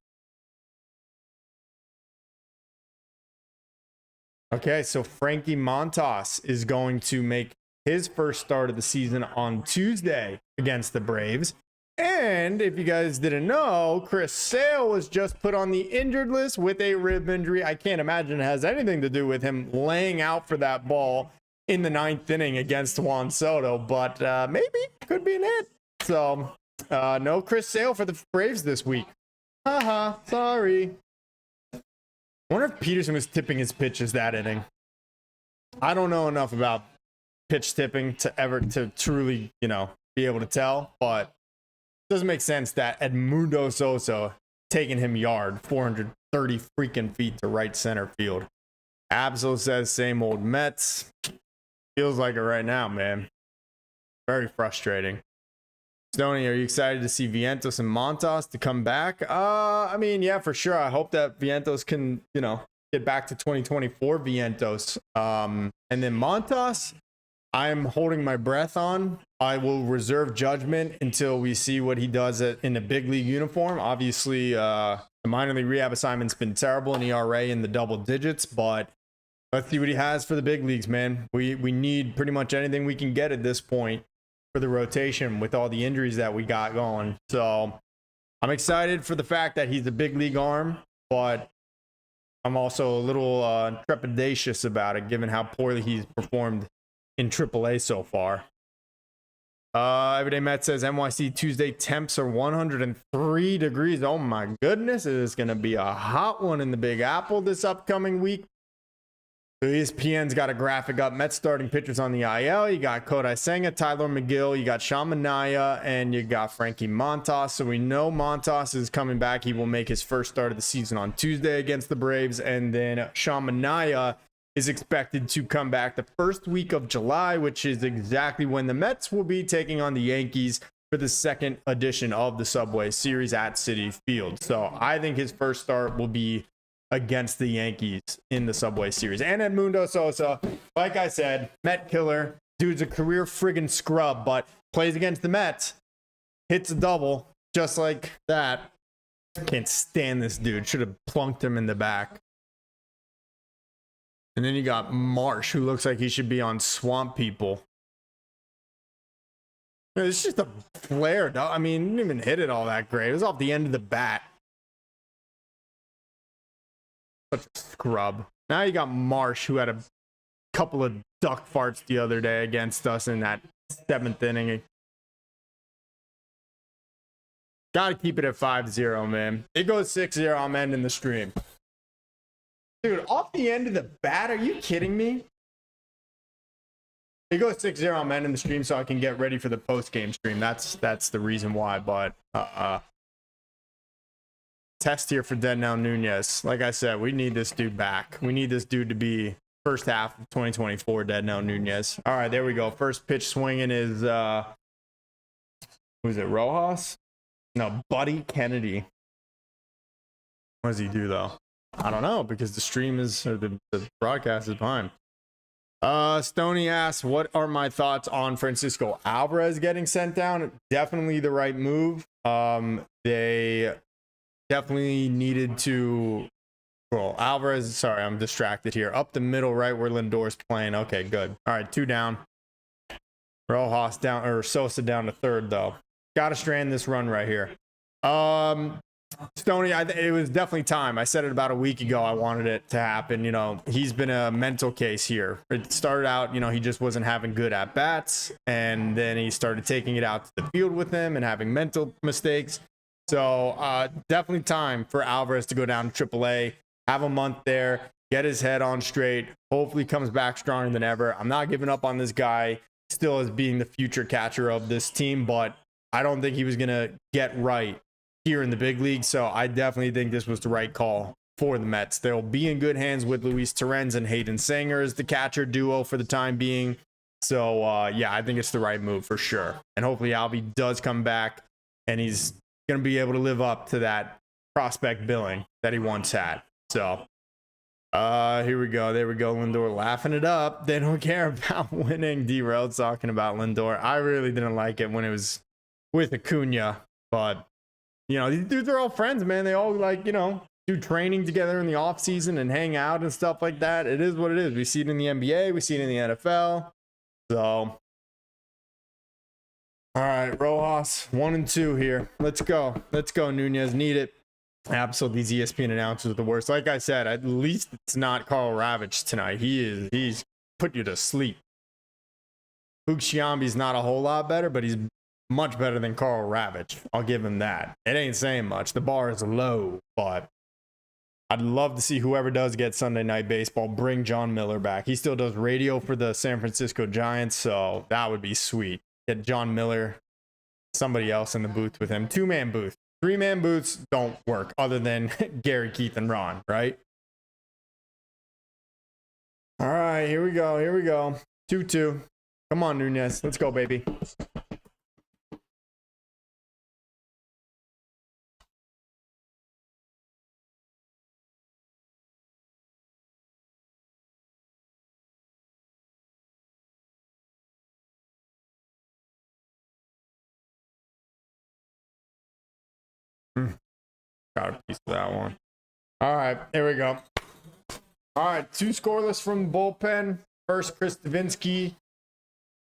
Okay, so Frankie Montas is going to make his first start of the season on Tuesday against the Braves. And if you guys didn't know, Chris Sale was just put on the injured list with a rib injury. I can't imagine it has anything to do with him laying out for that ball in the 9th inning against Juan Soto, but maybe could be an hit. So no Chris Sale for the Braves this week. Haha, sorry. I wonder if Peterson was tipping his pitches that inning. I don't know enough about pitch tipping to truly, be able to tell, but it doesn't make sense that Edmundo Sosa taking him yard 430 freaking feet to right center field. Absol says same old Mets. Feels like it right now, man. Very frustrating. Stoney, are you excited to see Vientos and Montas to come back? I mean, yeah, for sure. I hope that Vientos can, get back to 2024 Vientos. And then Montas, I'm holding my breath on. I will reserve judgment until we see what he does in the big league uniform. Obviously, the minor league rehab assignment's been terrible, in ERA in the double digits, but let's see what he has for the big leagues, man. We need pretty much anything we can get at this point for the rotation with all the injuries that we got going. So I'm excited for the fact that he's a big league arm, but I'm also a little trepidatious about it, given how poorly he's performed in AAA so far. Everyday Met says NYC Tuesday temps are 103 degrees. Oh my goodness, it is going to be a hot one in the Big Apple this upcoming week. ESPN's got a graphic up. Mets starting pitchers on the IL. You got Kodai Senga, Tyler McGill, you got Sean Manaea, and you got Frankie Montas. So we know Montas is coming back. He will make his first start of the season on Tuesday against the Braves. And then Sean Manaea is expected to come back the first week of July, which is exactly when the Mets will be taking on the Yankees for the second edition of the Subway Series at Citi Field. So I think his first start will be against the Yankees in the Subway Series. And Edmundo Sosa, like I said, Met killer. Dude's a career friggin' scrub, but plays against the Mets, hits a double just like that. Can't stand this dude. Should have plunked him in the back. And then you got Marsh, who looks like he should be on Swamp People. It's just a flare. I mean, didn't even hit it all that great. It was off the end of the bat. Such a scrub. Now you got Marsh, who had a couple of duck farts the other day against us in that 7th inning. Gotta keep it at 5-0, man. It goes 6-0. I'm ending the stream. Dude, off the end of the bat, are you kidding me? It goes 6-0. I'm ending the stream so I can get ready for the post-game stream. That's the reason why, but test here for Deadnow Nunez. Like I said, we need this dude back. We need this dude to be first half of 2024 Deadnow Nunez. All right, there we go. First pitch swinging is who is it? Rojas? No, Buddy Kennedy. What does he do though? I don't know, because the stream is, or the broadcast is behind. Stoney asks, what are my thoughts on Francisco Alvarez getting sent down? Definitely the right move. They definitely needed to. Well, Alvarez, sorry, I'm distracted here. Up the middle, right where Lindor's playing. Okay, good. All right, 2 down. Rojas down, or Sosa down to 3rd, though. Got to strand this run right here. Stoney, it was definitely time. I said it about a week ago. I wanted it to happen. You know, he's been a mental case here. It started out, you know, he just wasn't having good at bats, and then he started taking it out to the field with him and having mental mistakes. So definitely time for Alvarez to go down to AAA, have a month there, get his head on straight. Hopefully comes back stronger than ever. I'm not giving up on this guy still as being the future catcher of this team, but I don't think he was going to get right here in the big league. So I definitely think this was the right call for the Mets. They'll be in good hands with Luis Torrens and Hayden Sanger as the catcher duo for the time being. So yeah, I think it's the right move for sure. And hopefully Alvy does come back and he's going to be able to live up to that prospect billing that he once had. So here we go. There we go. Lindor laughing it up. They don't care about winning. D-Rail talking about Lindor. I really didn't like it when it was with Acuna, but you know, these dudes are all friends, man. They all, like, you know, do training together in the off season and hang out and stuff like that. It is what it is. We see it in the NBA. We see it in the NFL. So, all right, Rojas, 1 and 2 here. Let's go. Let's go, Nunez. Need it. Absolutely, these ESPN announcers are the worst. Like I said, at least it's not Carl Ravitch tonight. He's put you to sleep. Luke Sciambi's not a whole lot better, but he's much better than Carl Ravitch. I'll give him that. It ain't saying much. The bar is low, but I'd love to see whoever does get Sunday Night Baseball bring John Miller back. He still does radio for the San Francisco Giants, so that would be sweet. Get John Miller, somebody else in the booth with him. 2-man booth. 3-man booths don't work other than Gary, Keith, and Ron, right? All right, here we go. Here we go. 2-2. Come on, Nunez. Let's go, baby. Got a piece of that one. All right, here we go. All right, 2 scoreless from the bullpen. First, Chris Davinsky.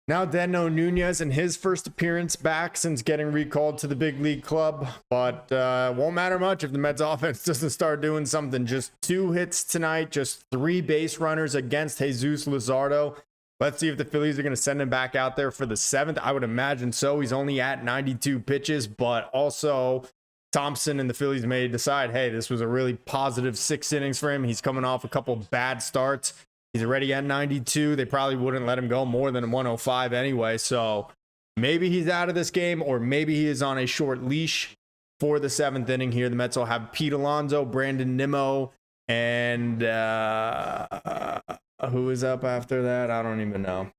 Now Deno Nunez in his first appearance back since getting recalled to the big league club. But won't matter much if the Mets offense doesn't start doing something. Just 2 hits tonight, just 3 base runners against Jesus Luzardo. Let's see if the Phillies are going to send him back out there for the 7th. I would imagine so. He's only at 92 pitches, but also Thompson and the Phillies may decide, hey, this was a really positive 6 innings for him. He's coming off a couple bad starts. He's already at 92. They probably wouldn't let him go more than 105 anyway. So maybe he's out of this game, or maybe he is on a short leash for the 7th inning here. The Mets will have Pete Alonso, Brandon Nimmo, and who is up after that? I don't even know.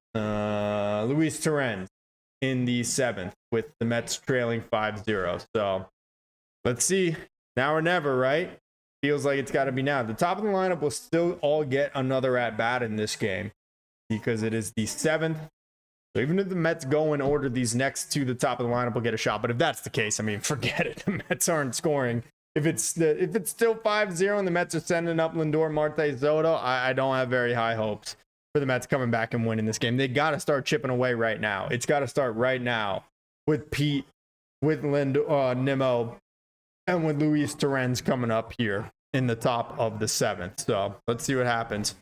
Luis Torrens in the 7th with the Mets trailing 5-0. So let's see. Now or never, right? Feels like it's got to be now. The top of the lineup will still all get another at-bat in this game because it is the 7th. So even if the Mets go and order these next to the top of the lineup, will get a shot. But if that's the case, I mean, forget it. The Mets aren't scoring. If it's still 5-0 and the Mets are sending up Lindor, Marte, Soto, I don't have very high hopes for the Mets coming back and winning this game. They got to start chipping away right now. It's got to start right now with Pete, with Nimmo, and with Luis Torrens coming up here in the top of the 7th. So let's see what happens.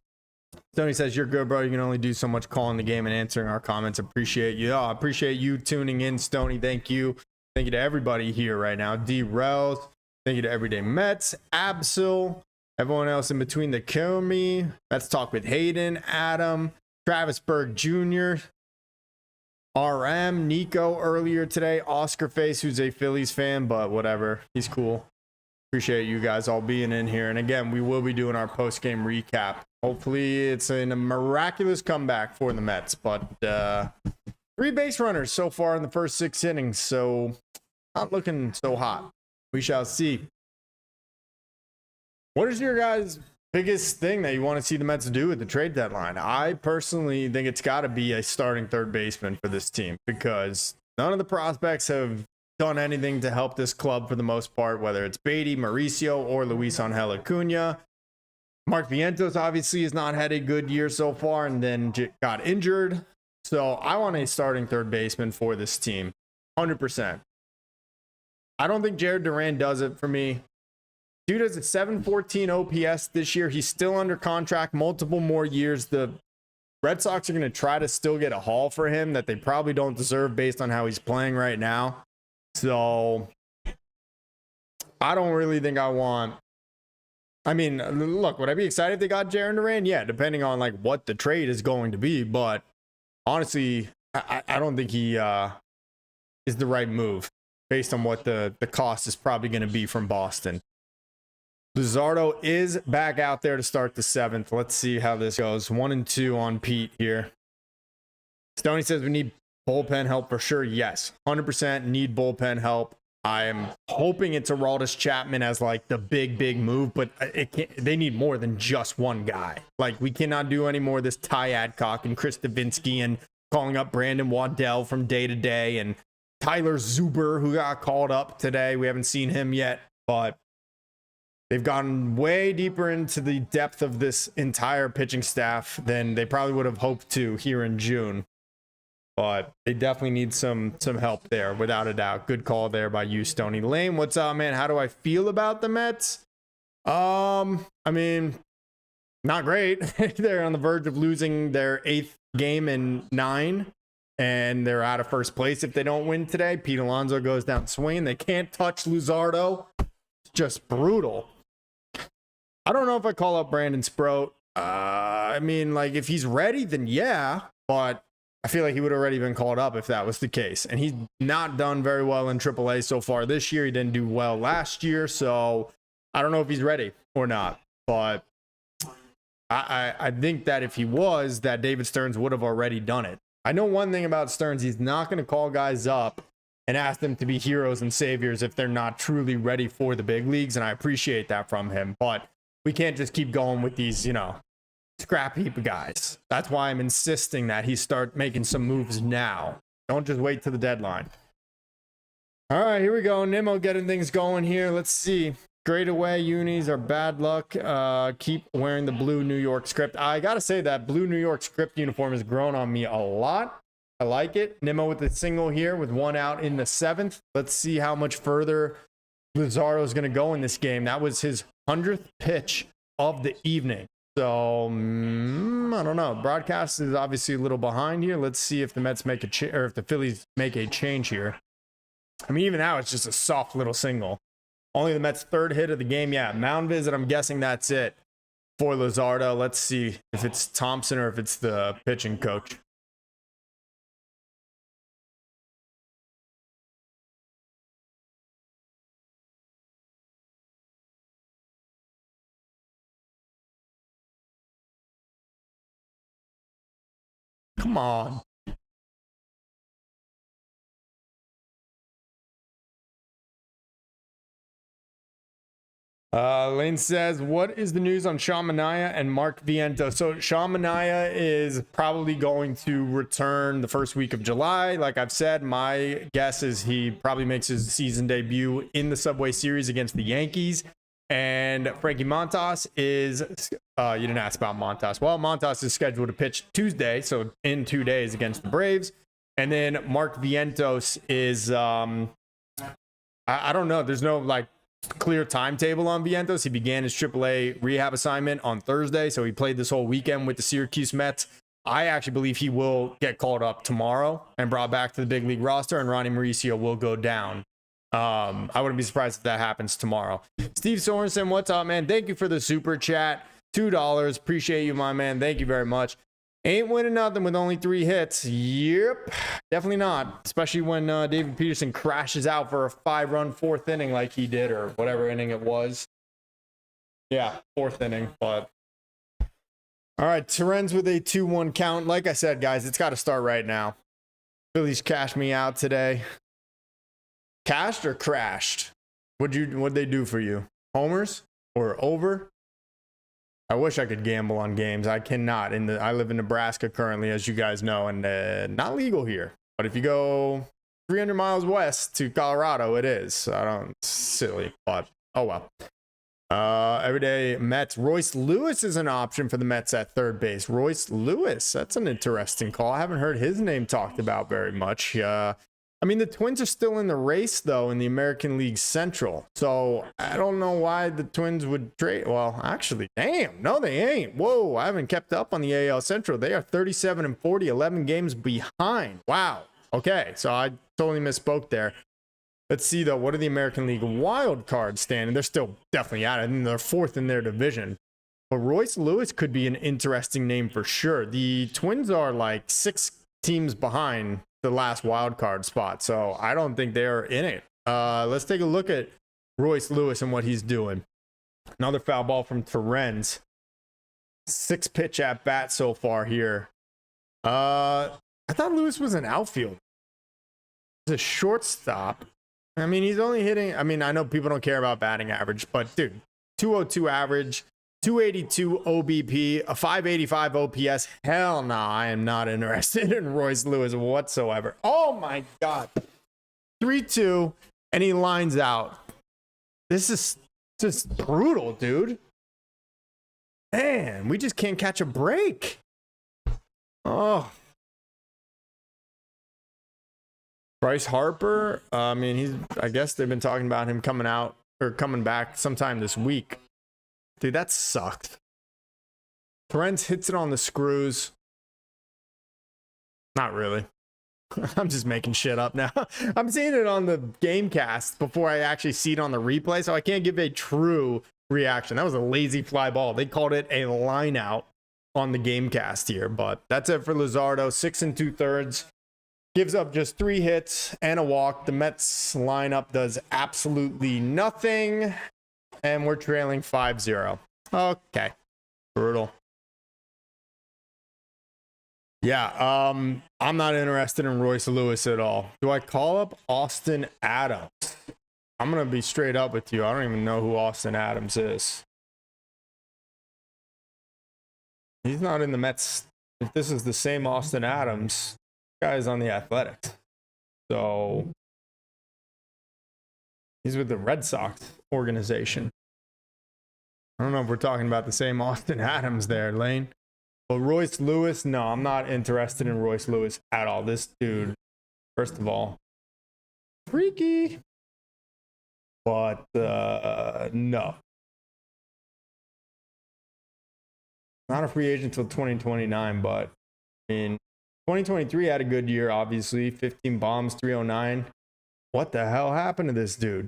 Tony says, you're good, bro. You can only do so much calling the game and answering our comments. Appreciate you. I appreciate you tuning in, Stoney. Thank you. Thank you to everybody here right now. D-Rels. Thank you to Everyday Mets. Absol. Everyone else in between the kill me. Let's talk with Hayden, Adam, Travis Berg Jr., RM, Nico earlier today, Oscar Face, who's a Phillies fan, but whatever. He's cool. Appreciate you guys all being in here. And again, we will be doing our post-game recap. Hopefully it's a miraculous comeback for the Mets, but 3 base runners so far in the first 6 innings, so not looking so hot. We shall see. What is your guys' biggest thing that you want to see the Mets do at the trade deadline? I personally think it's got to be a starting third baseman for this team, because none of the prospects have done anything to help this club for the most part, whether it's Beatty, Mauricio, or Luis Angel Acuna. Mark Vientos obviously has not had a good year so far and then got injured. So I want a starting third baseman for this team, 100%. I don't think Jared Duran does it for me. Dude has a 714 OPS this year. He's still under contract, multiple more years. The Red Sox are going to try to still get a haul for him that they probably don't deserve based on how he's playing right now. So I don't really think I want. I mean, look, would I be excited if they got Jared Duran? Yeah, depending on like what the trade is going to be. But honestly, I don't think he is the right move based on what the cost is probably going to be from Boston. Luzardo is back out there to start the 7th. Let's see how this goes. 1-2 on Pete here. Stoney says we need bullpen help for sure. Yes, 100% need bullpen help. I am hoping it's Aroldis Chapman as like the big move, but they need more than just one guy. Like, we cannot do any more of this Ty Adcock and Chris Davinsky and calling up Brandon Waddell from day to day, and Tyler Zuber, who got called up today. We haven't seen him yet, but they've gotten way deeper into the depth of this entire pitching staff than they probably would have hoped to here in June. But they definitely need some help there, without a doubt. Good call there by you, Stony Lane. What's up, man? How do I feel about the Mets? I mean, not great. They're on the verge of losing their 8th game in 9, and they're out of first place if they don't win today. Pete Alonso goes down swinging. They can't touch Luzardo. It's just brutal. I don't know if I call up Brandon Sproat. I mean, like, if he's ready, then yeah, but I feel like he would have already been called up if that was the case. And he's not done very well in AAA so far this year. He didn't do well last year, so I don't know if he's ready or not. But I think that if he was, that David Stearns would have already done it. I know one thing about Stearns. He's not going to call guys up and ask them to be heroes and saviors if they're not truly ready for the big leagues, and I appreciate that from him. But we can't just keep going with these, scrap heap of guys. That's why I'm insisting that he start making some moves now. Don't just wait to the deadline. All right, here we go. Nimmo getting things going here. Let's see. Straight away unis are bad luck. Keep wearing the blue New York script. I gotta say that blue New York script uniform has grown on me a lot. I like it. Nimmo with the single here with 1 out in the 7th. Let's see how much further Luzardo is going to go in this game. That was his 100th pitch of the evening. So, I don't know. Broadcast is obviously a little behind here. Let's see if the Mets make or if the Phillies make a change here. I mean, even now it's just a soft little single. Only the Mets' 3rd hit of the game. Yeah, mound visit. I'm guessing that's it for Luzardo. Let's see if it's Thompson or if it's the pitching coach. Come on. Lane says, what is the news on Sean Manaea and Mark Vientos? So Sean Manaea is probably going to return the first week of July. Like I've said, my guess is he probably makes his season debut in the Subway Series against the Yankees. And Frankie Montas is, you didn't ask about Montas. Well, Montas is scheduled to pitch Tuesday, so in 2 days against the Braves. And then Mark Vientos is, I don't know. There's no like clear timetable on Vientos. He began his AAA rehab assignment on Thursday, so he played this whole weekend with the Syracuse Mets. I actually believe he will get called up tomorrow and brought back to the big league roster, and Ronnie Mauricio will go down. I wouldn't be surprised if that happens tomorrow. Steve Sorensen, what's up, man? Thank you for the super chat. $2. Appreciate you, my man. Thank you very much. Ain't winning nothing with only 3 hits. Yep, definitely not. Especially when David Peterson crashes out for a 5-run 4th inning like he did, or whatever inning it was. Yeah, 4th inning. But all right, Terens with a 2-1 count. Like I said, guys, it's got to start right now. Phillies cashed me out today. Cashed or crashed? What'd they do for you? Homers or over? I wish I could gamble on games. I cannot. I live in Nebraska currently, as you guys know, and not legal here. But if you go 300 miles west to Colorado, it is. I don't, silly, but oh well. Everyday Mets. Royce Lewis is an option for the Mets at third base. Royce Lewis, that's an interesting call. I haven't heard his name talked about very much. I mean, the Twins are still in the race, though, in the American League Central. So I don't know why the Twins would trade. Well, actually, damn. No, they ain't. Whoa, I haven't kept up on the AL Central. They are 37-40, 11 games behind. Wow. Okay, so I totally misspoke there. Let's see, though. What are the American League wild cards standing? They're still definitely at it, and they're fourth in their division. But Royce Lewis could be an interesting name for sure. The Twins are like 6 teams behind the last wild card spot, so I don't think they're in it. Let's take a look at Royce Lewis and what he's doing. Another foul ball from Torrens. 6 pitch at bat so far here. I thought Lewis was an outfielder. He's a shortstop. I mean, he's only hitting. I mean, I know people don't care about batting average, but dude, 202 average, 282 OBP, a 585 OPS. Hell no, I am not interested in Royce Lewis whatsoever. Oh my God. 3-2, and he lines out. This is just brutal, dude. Man, we just can't catch a break. Oh. Bryce Harper, I mean, I guess they've been talking about him coming out or coming back sometime this week. Dude, that sucked. Torrens hits it on the screws. Not really. I'm just making shit up now. I'm seeing it on the game cast before I actually see it on the replay, so I can't give a true reaction. That was a lazy fly ball. They called it a line out on the game cast here, but that's it for Luzardo. 6 2/3. Gives up just 3 hits and a walk. The Mets lineup does absolutely nothing. And we're trailing 5-0. Okay. Brutal. Yeah, I'm not interested in Royce Lewis at all. Do I call up Austin Adams? I'm going to be straight up with you. I don't even know who Austin Adams is. He's not in the Mets. If this is the same Austin Adams, the guy's on the Athletics. So he's with the Red Sox organization. I don't know if we're talking about the same Austin Adams there, Lane. But Royce Lewis, no, I'm not interested in Royce Lewis at all. This dude, first of all, freaky. But no. Not a free agent until 2029, but in 2023 had a good year, obviously. 15 bombs, 309. What the hell happened to this dude?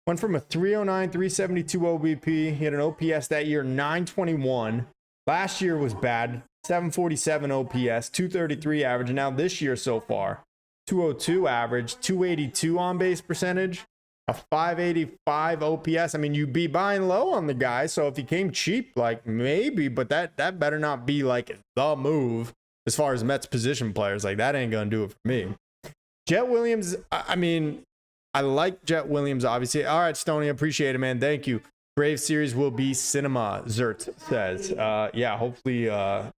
Went from a 309, 372 OBP. He had an OPS that year, 921. Last year was bad, 747 OPS, 233 average. And now this year so far, 202 average, 282 on base percentage, a 585 OPS. I mean, you'd be buying low on the guy. So if he came cheap, like maybe, but that better not be like the move as far as Mets position players. Like that ain't going to do it for me. Jet Williams, I mean, I like Jet Williams, obviously. All right, Stoney, appreciate it, man. Thank you. Brave series will be cinema, Zert says. Yeah, hopefully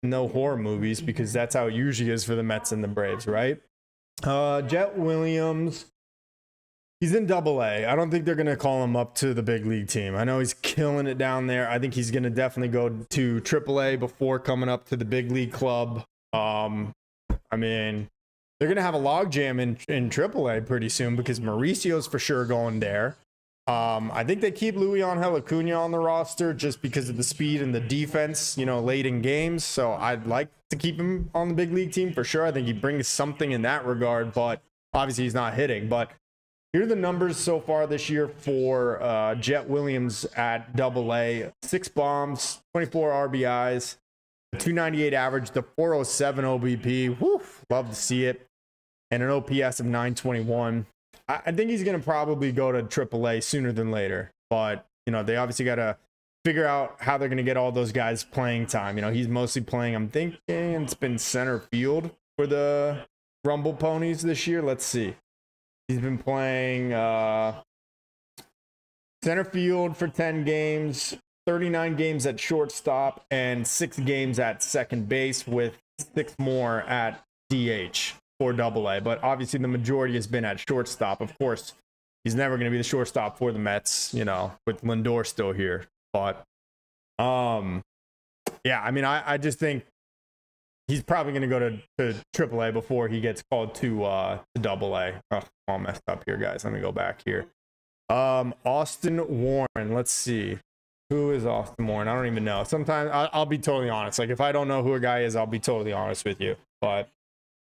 no horror movies because that's how it usually is for the Mets and the Braves, right? Jet Williams, he's in Double-A. I don't think they're going to call him up to the big league team. I know he's killing it down there. I think he's going to definitely go to Triple-A before coming up to the big league club. I mean, they're going to have a logjam in Triple-A pretty soon because Mauricio's for sure going there. I think they keep Luis Angel Acuna on the roster just because of the speed and the defense, you know, late in games. So I'd like to keep him on the big league team for sure. I think he brings something in that regard, but obviously he's not hitting. But here are the numbers so far this year for Jet Williams at Double-A. 6 bombs, 24 RBIs, 298 average, the 407 OBP. Woo, love to see it. And an OPS of 921. I think he's going to probably go to Triple-A sooner than later. But, you know, they obviously got to figure out how they're going to get all those guys playing time. You know, he's mostly playing, I'm thinking it's been center field for the Rumble Ponies this year. Let's see. He's been playing center field for 10 games, 39 games at shortstop and 6 games at second base, with 6 more at DH for AA. But obviously the majority has been at shortstop. Of course, he's never going to be the shortstop for the Mets, you know, with Lindor still here. But yeah, I mean, I just think he's probably going to go to AAA before he gets called to AA. Oh, I'm all messed up here, guys. Let me go back here. Austin Warren. Let's see. Who is Austin Warren? I don't even know. Sometimes I'll be totally honest. Like, if I don't know who a guy is, I'll be totally honest with you. But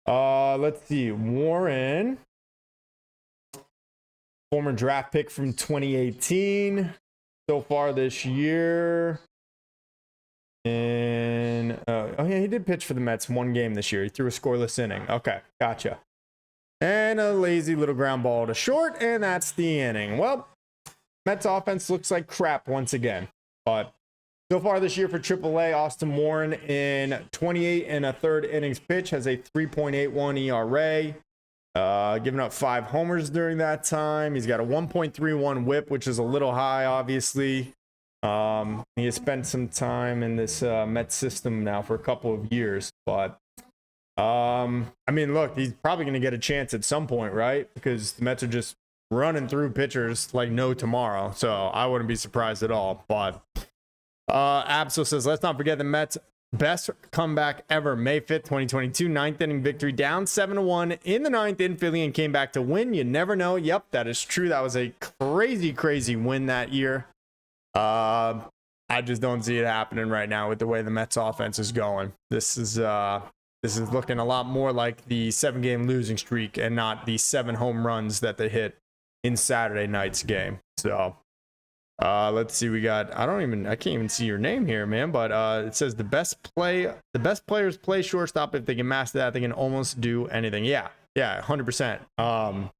let's see. Warren, former draft pick from 2018. So far this year. And oh yeah, he did pitch for the Mets 1 game this year. He threw a scoreless inning. Okay, gotcha. And a lazy little ground ball to short, and that's the inning. Well, Mets offense looks like crap once again. But so far this year for AAA, Austin Warren in 28 1/3 innings pitch has a 3.81 ERA. Giving up 5 homers during that time. He's got a 1.31 whip, which is a little high, obviously. He has spent some time in this Mets system now for a couple of years, but I mean, look, he's probably going to get a chance at some point, right? Because the Mets are just running through pitchers like no tomorrow, so I wouldn't be surprised at all. But Absol says, let's not forget the Mets' best comeback ever, May 5th, 2022, 9th inning victory, down 7-1 in the 9th in Philly, and came back to win. You never know. Yep, that is true. That was a crazy win that year. I just don't see it happening right now with the way the Mets offense is going. This is looking a lot more like the 7-game losing streak and not the 7 home runs that they hit in Saturday night's game. So let's see. We got, I can't even see your name here, man, but it says the best players play shortstop. If they can master that, they can almost do anything. Yeah, 100%.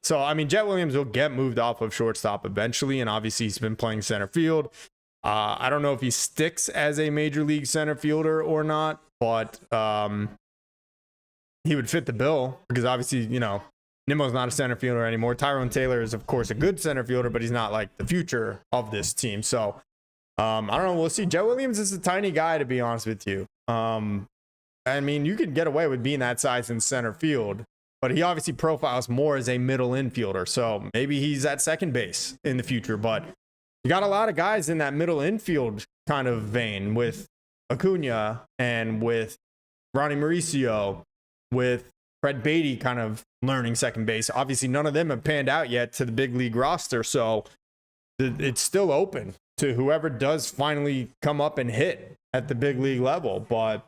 So, I mean, Jet Williams will get moved off of shortstop eventually, and obviously he's been playing center field. I don't know if he sticks as a major league center fielder or not, but he would fit the bill because obviously, you know, Nimmo's not a center fielder anymore. Tyrone Taylor is, of course, a good center fielder, but he's not like the future of this team. So, I don't know. We'll see. Jet Williams is a tiny guy, to be honest with you. I mean, you can get away with being that size in center field, but he obviously profiles more as a middle infielder. So maybe he's at second base in the future. But you got a lot of guys in that middle infield kind of vein with Acuna and with Ronnie Mauricio, with Fred Beatty kind of learning second base. Obviously, none of them have panned out yet to the big league roster. So it's still open to whoever does finally come up and hit at the big league level. But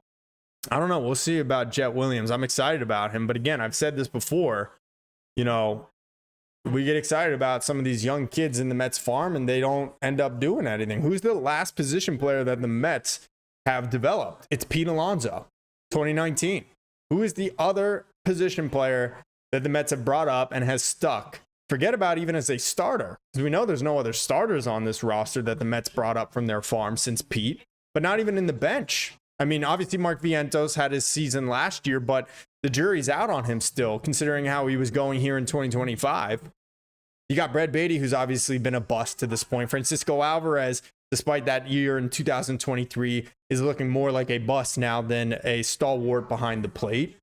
I don't know. We'll see about Jet Williams. I'm excited about him. But again, I've said this before, you know, we get excited about some of these young kids in the Mets farm and they don't end up doing anything. Who's the last position player that the Mets have developed? It's Pete Alonso, 2019. Who is the other position player that the Mets have brought up and has stuck? Forget about even as a starter, because we know there's no other starters on this roster that the Mets brought up from their farm since Pete, but not even in the bench. I mean, obviously Mark Vientos had his season last year, but the jury's out on him still, considering how he was going here in 2025. You got Brett Beatty, who's obviously been a bust to this point. Francisco Alvarez, despite that year in 2023, is looking more like a bust now than a stalwart behind the plate.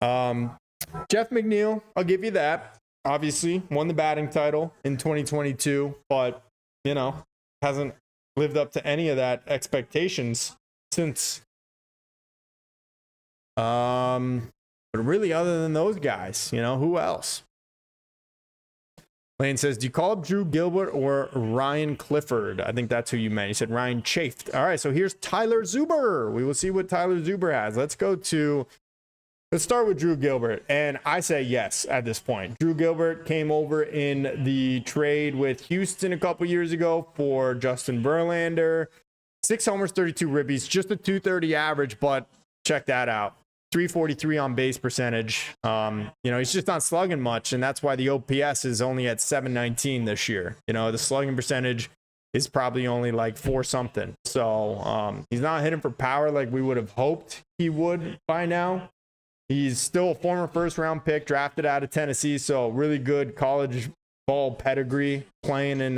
Jeff McNeil, I'll give you that. Obviously, won the batting title in 2022, but, you know, hasn't lived up to any of that expectations since. But really, other than those guys, you know, who else? Lane says, do you call up Drew Gilbert or Ryan Clifford? I think that's who you meant. You said Ryan Chafed. All right, so here's Tyler Zuber. We will see what Tyler Zuber has. Let's start with Drew Gilbert. And I say yes at this point. Drew Gilbert came over in the trade with Houston a couple years ago for Justin Verlander. 6 homers, 32 ribbies, just a 230 average, but check that out. 343 on base percentage. You know, he's just not slugging much, and that's why the OPS is only at 719 this year. You know, the slugging percentage is probably only like 4 something. So he's not hitting for power like we would have hoped he would by now. He's still a former first-round pick, drafted out of Tennessee, so really good college ball pedigree, playing in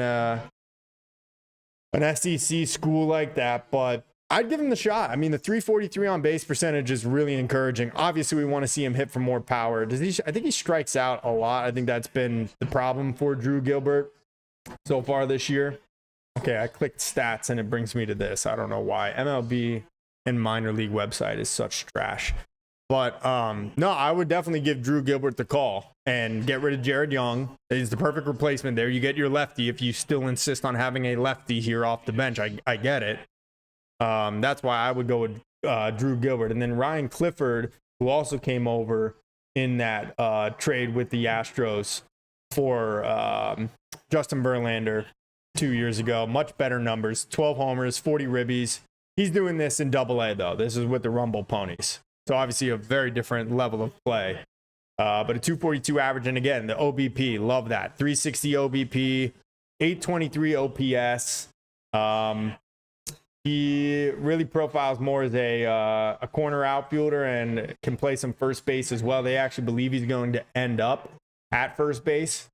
an SEC school like that, but I'd give him the shot. I mean, the 343 on base percentage is really encouraging. Obviously, we want to see him hit for more power. I think he strikes out a lot. I think that's been the problem for Drew Gilbert so far this year. Okay, I clicked stats and it brings me to this. I don't know why. MLB and minor league website is such trash. But no, I would definitely give Drew Gilbert the call and get rid of Jared Young. He's the perfect replacement there. You get your lefty if you still insist on having a lefty here off the bench. I get it. That's why I would go with Drew Gilbert. And then Ryan Clifford, who also came over in that trade with the Astros for Justin Verlander 2 years ago. Much better numbers, 12 homers, 40 ribbies. He's doing this in Double-A, though. This is with the Rumble Ponies. So obviously a very different level of play. But a 242 average, and again, the OBP, love that. 360 OBP, 823 OPS. He really profiles more as a corner outfielder and can play some first base as well. They actually believe he's going to end up at first base.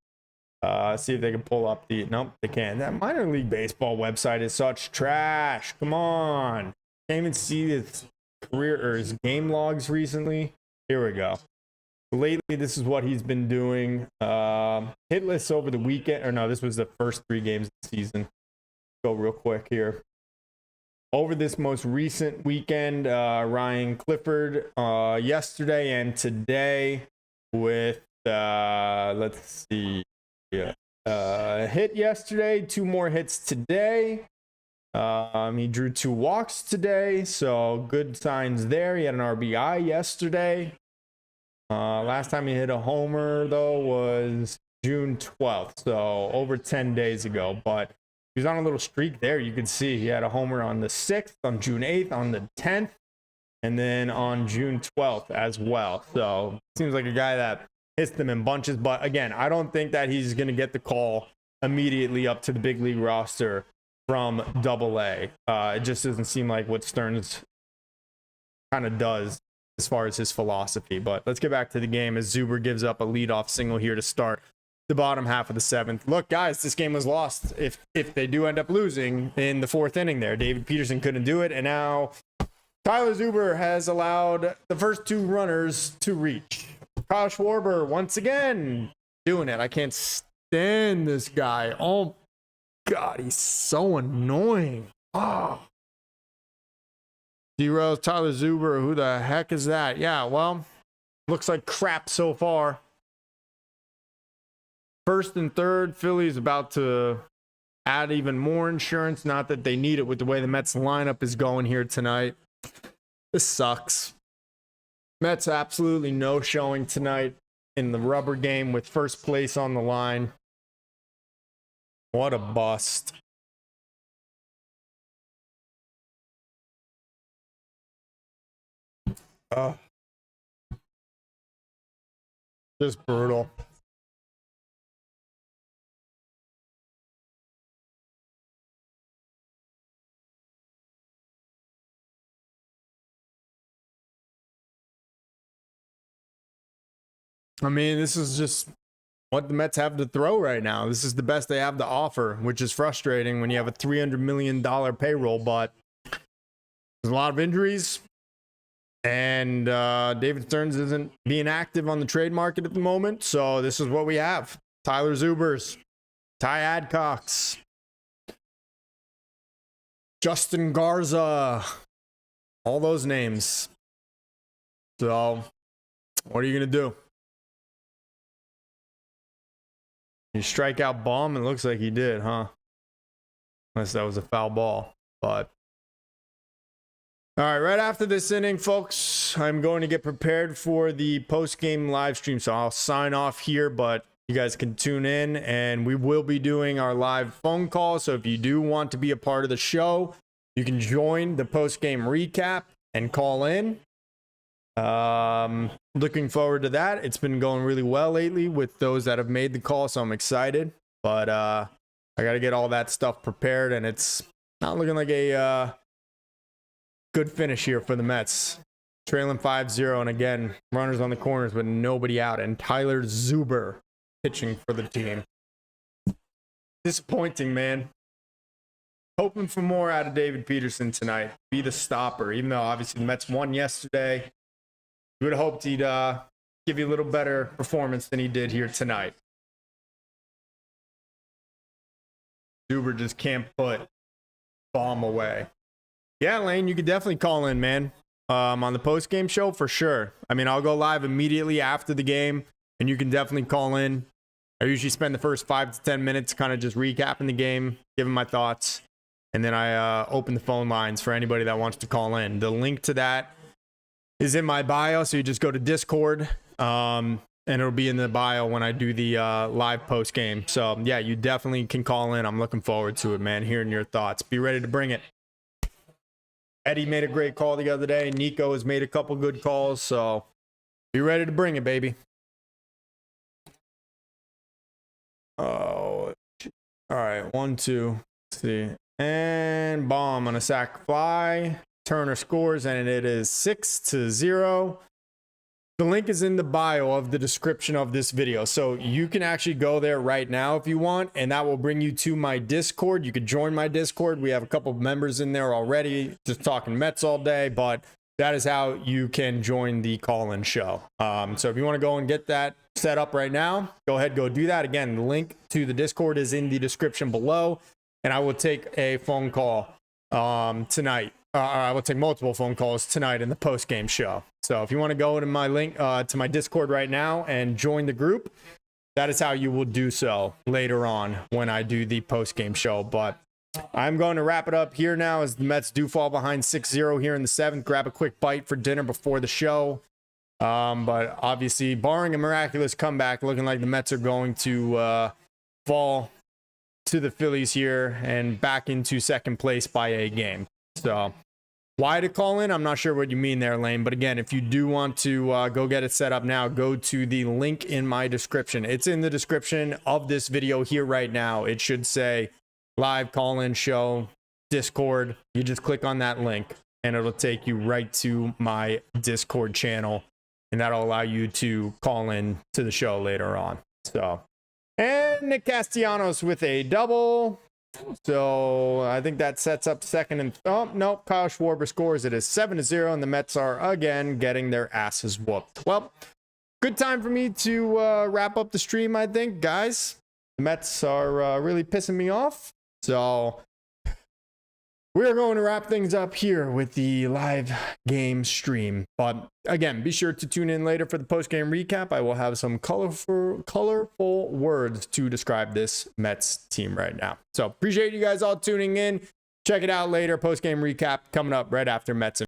See if they can pull up the... Nope, they can't. That minor league baseball website is such trash. Come on. Can't even see his career or his game logs recently. Here we go. Lately, this is what he's been doing. Hitless over the weekend. Or no, this was the first 3 games of the season. Go real quick here. Over this most recent weekend, Ryan Clifford yesterday and today with, let's see, hit yesterday, 2 more hits today. He drew 2 walks today, so good signs there. He had an RBI yesterday. Last time he hit a homer, though, was June 12th, so over 10 days ago. But he was on a little streak there. You can see he had a homer on the 6th, on June 8th, on the 10th, and then on June 12th as well. So seems like a guy that hits them in bunches. But again, I don't think that he's going to get the call immediately up to the big league roster from Double-A. It just doesn't seem like what Stearns kind of does as far as his philosophy. But let's get back to the game as Zuber gives up a leadoff single here to start the bottom half of the 7th. Look, guys, this game was lost if they do end up losing in the 4th inning there. David Peterson couldn't do it, and now Tyler Zuber has allowed the first 2 runners to reach. Kyle Schwarber once again doing it. I can't stand this guy. Oh God, he's so annoying. Oh. D-Rose, Tyler Zuber, who the heck is that? Yeah, well, looks like crap so far. 1st and 3rd, Phillies about to add even more insurance. Not that they need it with the way the Mets lineup is going here tonight. This sucks. Mets absolutely no showing tonight in the rubber game with first place on the line. What a bust. Just brutal. I mean, this is just what the Mets have to throw right now. This is the best they have to offer, which is frustrating when you have a $300 million payroll, but there's a lot of injuries, and David Stearns isn't being active on the trade market at the moment, so this is what we have. Tyler Zubers, Ty Adcox, Justin Garza, all those names. So, what are you going to do? You strike out Baum? It looks like he did, huh? Unless that was a foul ball. But all right, right after this inning, folks, I'm going to get prepared for the post-game live stream. So I'll sign off here, but you guys can tune in, and we will be doing our live phone call. So if you do want to be a part of the show, you can join the post-game recap and call in. Looking forward to that. It's been going really well lately with those that have made the call, so I'm excited. But I got to get all that stuff prepared, and it's not looking like a good finish here for the Mets. Trailing 5-0, and again, runners on the corners with nobody out, and Tyler Zuber pitching for the team. Disappointing, man. hoping for more out of David Peterson tonight. Be the stopper, even though obviously the Mets won yesterday. We would have hoped he'd give you a little better performance than he did here tonight. Zuber just can't put bomb away. Yeah, Lane, you could definitely call in, man. On the post-game show, for sure. I mean, I'll go live immediately after the game, and you can definitely call in. I usually spend the first 5 to 10 minutes kind of just recapping the game, giving my thoughts, and then I open the phone lines for anybody that wants to call in. The link to that is in my bio, so you just go to Discord, and it'll be in the bio when I do the live post-game. So, yeah, you definitely can call in. I'm looking forward to it, man, hearing your thoughts. Be ready to bring it. Eddie made a great call the other day. Nico has made a couple good calls, so be ready to bring it, baby. Oh, all right. 1, 2. Let's see. And bomb on a sac fly. Turner scores, and it is 6-0. The link is in the bio of the description of this video. So you can actually go there right now if you want, and that will bring you to my Discord. You could join my Discord. We have a couple of members in there already, just talking Mets all day, but that is how you can join the call-in show. So if you want to go and get that set up right now, go ahead, go do that. Again, the link to the Discord is in the description below, and I will take a phone call tonight. I will take multiple phone calls tonight in the post-game show. So if you want to go to my link to my Discord right now and join the group, that is how you will do so later on when I do the post-game show. But I'm going to wrap it up here now as the Mets do fall behind 6-0 here in the 7th. Grab a quick bite for dinner before the show. But obviously, barring a miraculous comeback, looking like the Mets are going to fall to the Phillies here and back into second place by a game. So why to call in? I'm not sure what you mean there, Lane. But again, if you do want to go get it set up now, go to the link in my description. It's in the description of this video here right now. It should say live call-in show, Discord. You just click on that link, and it'll take you right to my Discord channel. And that'll allow you to call in to the show later on. So, and Nick Castellanos with a double. So I think that sets up second and oh no, Kyle Schwarber scores. It is 7-0, and the Mets are again getting their asses whooped. Well, good time for me to wrap up the stream, I think, guys. The Mets are really pissing me off. So we're going to wrap things up here with the live game stream. But again, be sure to tune in later for the post-game recap. I will have some colorful words to describe this Mets team right now. So appreciate you guys all tuning in. Check it out later. Post-game recap coming up right after Mets.